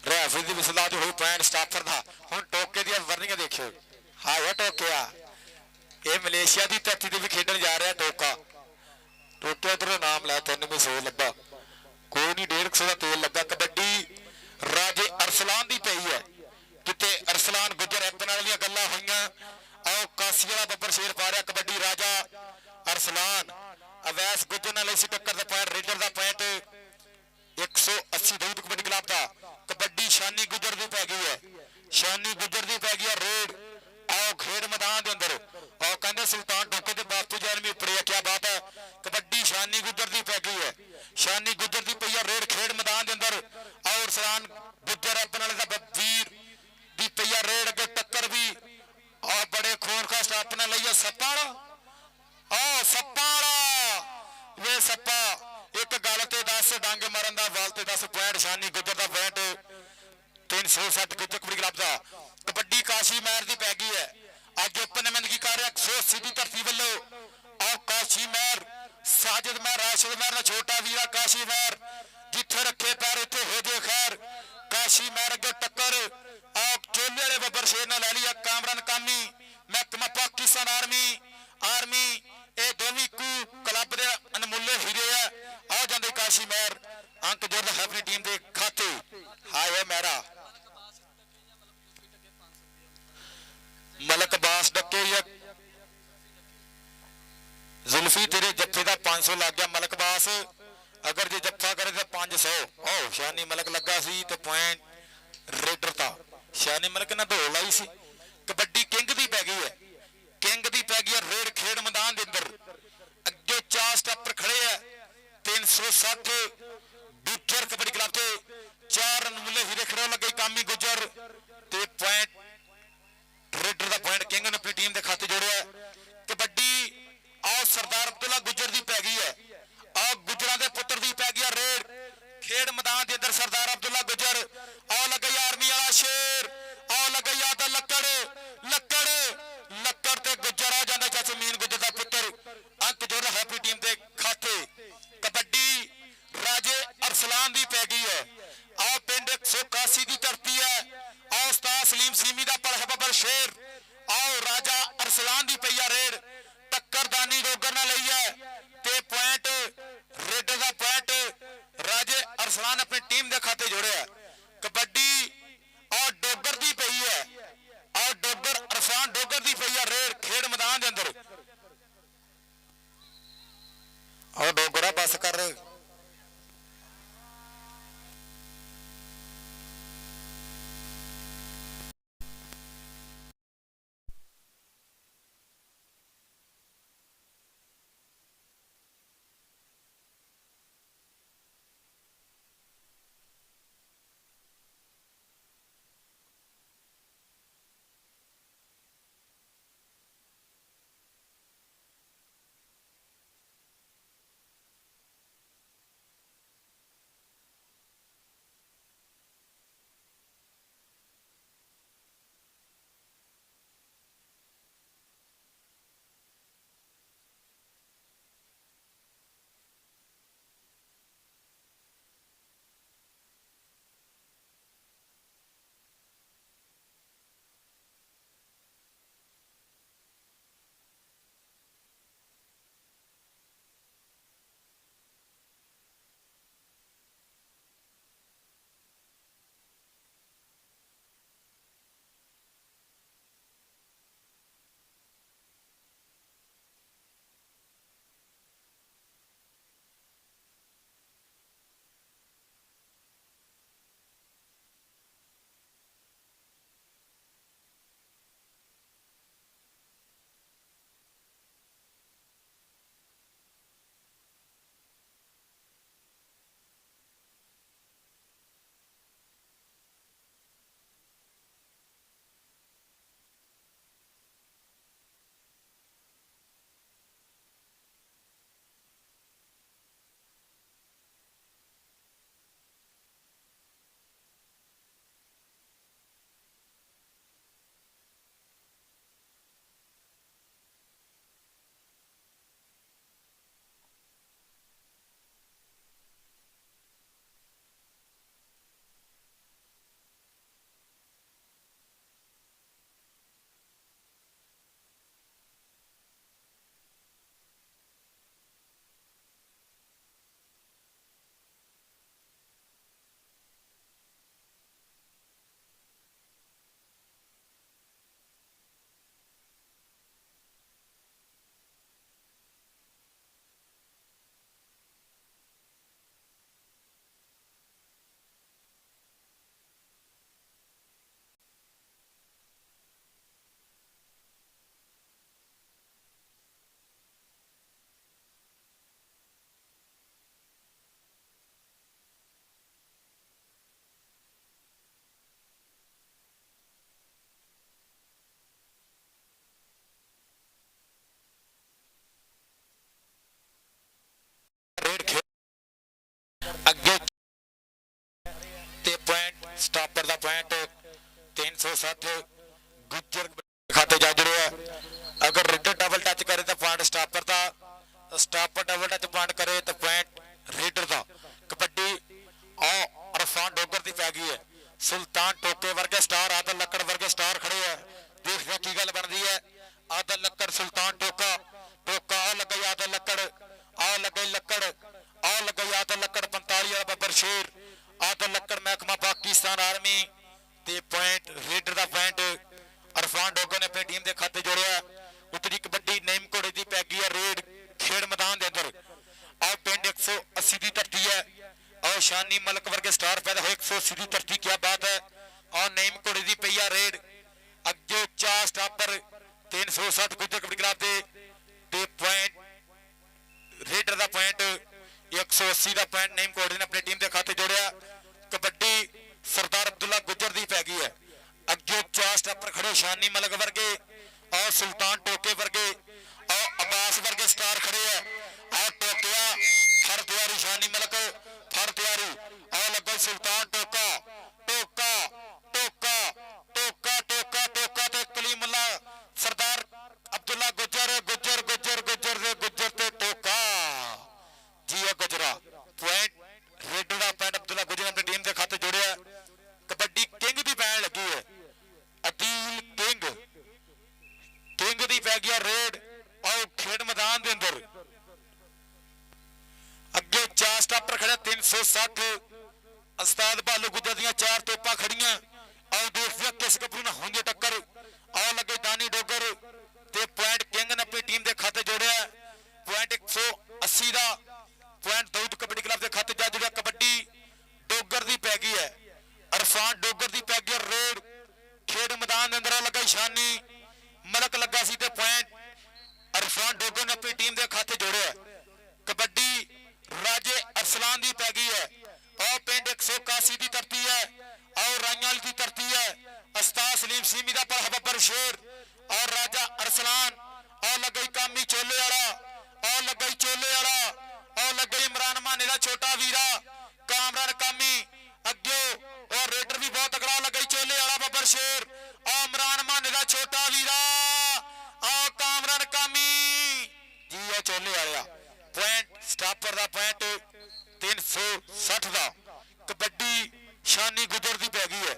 रेफरी दी विसला जो हुई पॉइंट स्टाफर था हुण टोके दी वार्निंग देखियो हाय टोकिया ये मलेशिया की धरती ते भी खेडन जा रहा टोका टोके उधरों नाम लै 300 लब्बा कोई नहीं 150 का तेल लगा कबड्डी राजे अरसलान की पई है किते अरसलान गुजर एक नाल दी गल्लां होईयां आओ कासी वाला बब्बर शेर पा रहा कबड्डी राजा अरसलान अवैस गुजर नाल इसी टक्कर दा पॉइंट रेडर दा पॉइंट 180 दूध कबड्डी क्लब दा कबड्डी शानी गुजर दी पै गई है शानी गुजर दी पै गई है रेड आओ खेड मैदान के अंदर आओ कहते सुल्तान टोके के बापू जैन भी उपरे क्या बात है कबड्डी शानी गुजर दी पै गई है शानी गुजर दी पई है रेड खेड मैदान के अंदर आओ अरसलान गुजर अपने वाले वीर दी पई है रेड अगे टक्कर भी आ बड़े खून का स्टाप ने लिया सप्पा आओ सप्पा वे सप्पा एक गल ते 10 डंग मारन दा वाल ते 10 पॉइंट शानी गुजर दा पॉइंट 360 गुजर कबड्डी क्लब दा कबड्डी काशी महर की पै गई है अज ओपनमेंट की कर 180 की धरती वालों आओ काशी महर साजिद महर राशिद महर छोटा वीरा काशी महर जिथे रखे पैर उथे हो जाए खैर काशी महर अगे टक्कर आओ चोले वाले बब्बर शेर ने लै लिया कामरान कामी महकमा पाकिस्तान आर्मी ये दोवें क्लब के अनमुले हीरे है आओ जाते काशी महर अंक जोड़ता है अपनी टीम के खाते हाय मेरा मलक बास डके या जुल्फी तेरे जत्थे का 500 लग गया मलक बास अगर जे जत्था करे तो 500 ओ शानी मलक लगा सी तो पॉइंट रेडर था शानी मलक ने दौड़ लाई सी कबड्डी किंग दी पै गई है किंग दी पै गई है रेड खेड मैदान के अंदर अगे 4 स्टैपर खड़े है 360 गुजर कबड्डी क्लब के 4 अनमुले हीरे खड़े लगे कामी गुजर ते पॉइंट रेडर का पॉइंट किंग ने अपनी टीम के खाते जोड़िया कबड्डी आओ सरदार अब्दुल्ला गुजर की पै गई है आओ गुजरां दे पुत्र की पै गई रेड खेड मैदान के अंदर सरदार अब्दुल्ला गुजर आओ लग गई आर्मी वाला शेर आओ लग गई आता लकड़ लकड़ लकड़ ते गुजर आ जाता चाचा मीन गुजर का पुत्र अंक जोड़ है अपनी टीम के खाते कबड्डी राजे अरसलान की पै गई है आओ पिंड 181 की धरती है आओ उस्ताद सलीम सीमी का पल है बब्बर शेर आओ राजा अरसलान की पई है रेड टक्कर दानी डोगर ने लई है ते पॉइंट रेडर का पॉइंट राजे अरसलान अपनी टीम के खाते जोड़े कबड्डी और डोगर की पई है और डोगर अरफान डोगर की पई है रेड खेड मैदान के अंदर और डोगरा बस कर 360 ਗੁੱਜਰ ਖਾਤੇ ਜਾ ਜੁੜਿਆ। अगर रेडर डबल टच करे तो पॉइंट स्टापर का, स्टापर डबल टच पॉइंट करे तो पॉइंट रेडर का। कबड्डी अरफान डोगर की पै गई है। सुल्तान टोके वर्गे स्टार, आदल लक्कड़ वर्गे स्टार खड़े है। देखते की गल बनती है। आदल लक्कड़ सुल्तान टोका, टोका आ लग गई आदल लक्कड़, आ लग गई लक्कड़, आ लग गई आदल लक्कड़ 45 वाला बब्बर शेर। आदल लक्कड़ महकमा पाकिस्तान आर्मी ते पॉइंट रेडर का पॉइंट अरफान डोगर ने अपनी टीम के खाते जोड़िया। उतरी कबड्डी नेम घोड़े की पै गई है रेड खेड़ मैदान के अंदर। आओ पिंड 180 की धरती है। आओ शानी मलक वर्गे स्टार पैदा हो 180 की धरती, क्या बात है। आओ नेम घोड़े की पई है रेड। अगे 4 स्टापर 360 गुजर कबड्डी क्लब के पॉइंट रेडर का पॉइंट 180 का पॉइंट नेम घोड़े ने अपनी टीम के खाते जोड़िया। कबड्डी सरदार अब्दुल्ला गुजर की पै गई है। अगे 4 स्टापर खड़े शानी मलक वर्गे और सुल्तान टोके वर्गे और अब्बास वर्गे स्टार खड़े है। और टोकिया फर तैयारी, शानी मलक फर तैयारी। और लगा सुल्तान टोका, टोका टोका टोका टोका टोका ते कलीमुल्ला सरदार अब्दुल्ला गुजर गुजर गुजर गुजर दे गुजर ते टोका जी है गुजरा। पॉइंट रेडर का पॉइंट अब्दुल्ला गुजर ने अपनी टीम के खाते जोड़िया। कबड्डी किंग की पैन लगी है। अदील किंग, किंग दी पै गया रेड और खेड मैदान के अंदर। अगे 4 स्टापर खड़े 360 उस्ताद भालू गुजर दियां 4 तोपा खड़ियां। और देखिए किस गबरू ना होंगे टक्कर। और लगे दानी डोगर ते पॉइंट किंग ने अपनी टीम के खाते जोड़िया। पॉइंट 180 का पॉइंट दाऊद कबड्डी क्लब के खाते जा जुड़िया। कबड्डी डोगर की पै गई है। अरफान डोगर की पै गई रेड खेड मैदान के अंदर। लगा शानी मलक लगा सी ते पॉइंट अरफान डोगर ने अपनी टीम के खाते जोड़िया। कबड्डी राजे अरसलान की पै गई है। और पिंड 181 की धरती है और राइयाल की धरती है। उस्ताद सलीम सीमी का पर बब्बर शेर और राजा अरसलान। और लग गई कामी चोले वाला, और लग गई चोले वाला, और लग गई इमरान माने का छोटा वीरा कामरान कामी। अगे और रेडर भी बहुत तगड़ा लग गई चोले वाला बब्बर शेर और इमरान माने का छोटा वीरा और कामरान कामी जी है चोले वाला। पॉइंट स्टापर का पॉइंट 360 का। कबड्डी शानी गुजर की पै गई है।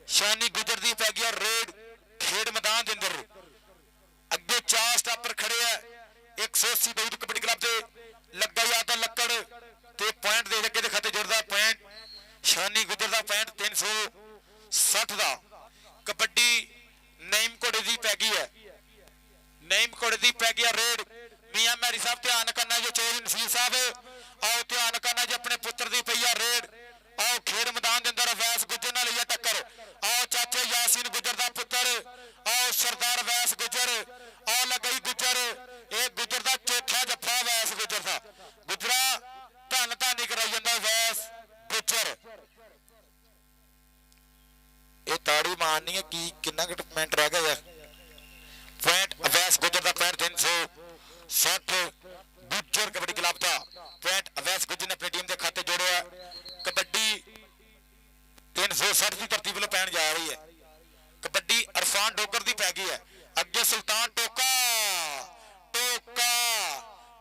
शानी गुजर की पै गई रेड खेड मैदान के अंदर। अगे 4 स्टापर खड़े है 180 दाऊद कबड्डी क्लब के लगा याद लक्कड़ ते पॉइंट दे अगे खाते जुड़ता। पॉइंट शानी गुजर का पॉइंट 360 का। कबड्डी नईम घोड़े की पै गई है। नईम घोड़े की पै गई रेड। मियां मैरी साहब ध्यान करना जो चौधरी नसीर साहब आओ ध्यान करना जो अपने पुत्र की पई है रेड। आओ खेड मैदान के अंदर वैस गुजर ने लिया टक्कर। आओ चाचे यासीन गुजर का पुत्र आओ सरदार वैस गुजर आओ लगई गुजर। ये गुजर का चौथा जफा वैस गुजर था। गुजरा धन धानी कराई जाता वैस गुजर। ये ताड़ी मारनी है कि कितना मिनट रह गया। पॉइंट वैस गुजर का पॉइंट 360 गुजर कबड्डी क्लब का पॉइंट अवैस गुजर ने अपनी टीम के खाते जोड़े। कबड्डी 360 की धरती वालों पैन जा रही है। कबड्डी अरफान डोगर की पै गई है। अगे सुल्तान टोका, टोका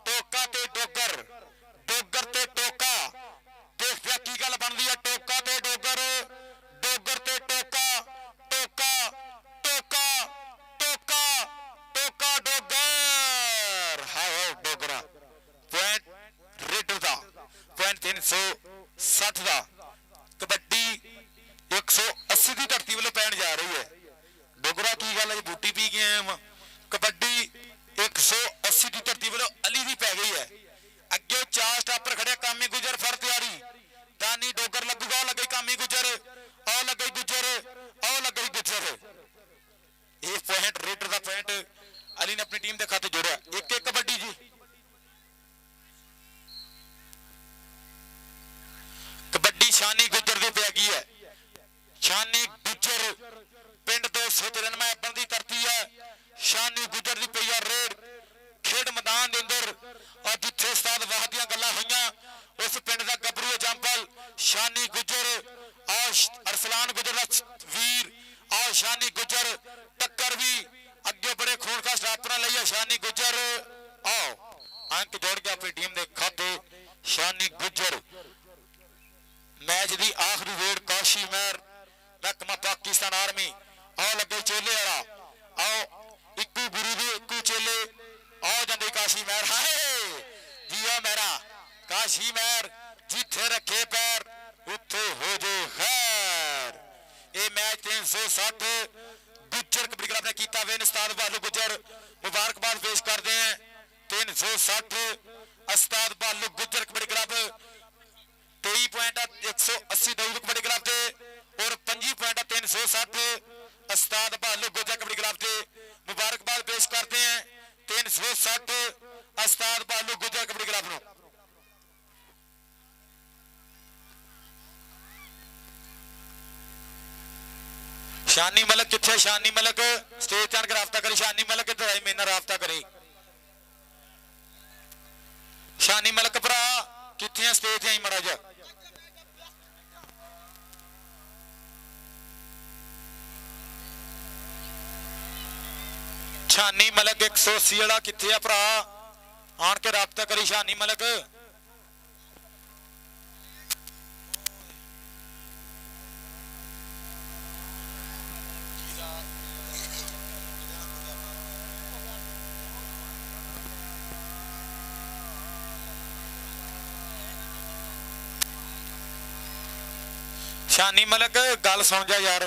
टोका ते डोगर, डोगर ते टोका। देखते की गल बनती है। टोका ते डोगर, डोगर ते टोका, टोका टोका टोका टोका डोगर। हाय डोगरा। पॉइंट रेडर का पॉइंट 360 का। कबड्डी 180 की धरती वालों पैन जा रही है। डोगरा की गल है बूटी पी गए हैं। कबड्डी 180 की धरती वालों अली की पै गई है। अगे 4 स्टापर खड़े कामी गुजर फर तैयारी। दानी डोगर लगूगा लग गई कामी गुजर और लग गई गुजर और लग गई गुजर। ये पॉइंट रेडर का पॉइंट अली ने अपनी टीम के खाते जोड़ा। एक एक कबड्डी जी। कबड्डी शानी गुजर की पै गई है। शानी गुजर पिंड 293 एबन की धरती है। शानी गुजर की पई है रेड खेड मैदान के अंदर। और जिथे उस्ताद वाह दियां गल्लां होईयां उस पिंड का गबरू एग्जाम्पल शानी गुजर और अरसलान गुजर का वीर आओ शानी गुजर टक्कर भी अगे बड़े खून का स्टापना लिया शानी गुजर आओ अंक जोड़ के अपनी टीम के खाते शानी गुजर मैच की आखिरी वेड़ काशी महर महकमा पाकिस्तान आर्मी आओ लगे चेले वाला आओ इक्कू गुरु दे इक्कू चेले आओ जाते काशी महर हाय जिया मेरा काशी महर जिथे रखे पैर उत्थे हो जो खैर ये मैच 360 गुजर कबड्डी क्लब ने किया विन उस्ताद बालू गुजर मुबारकबाद पेश करते हैं 360 Ustad Balu Gujjar kabaddi club 23 point 180 Dawood kabaddi club से और 25 पॉइंट 360 उस्ताद बालू गुजर कबड्डी क्लब से मुबारकबाद पेश करते हैं 360 उस्ताद बालू गुजर कबड्डी क्लब को शानी मलक किथे शानी मलक स्टेज जान के राबता करी शानी मलक इधर आई मेरे राबता करी शानी मलक भरा किथे स्टेज आई मड़ा जा शानी मलक 180 वाला किथे है भरा आन के राबता करी शानी मलक शानी मलक गल सुन जा यार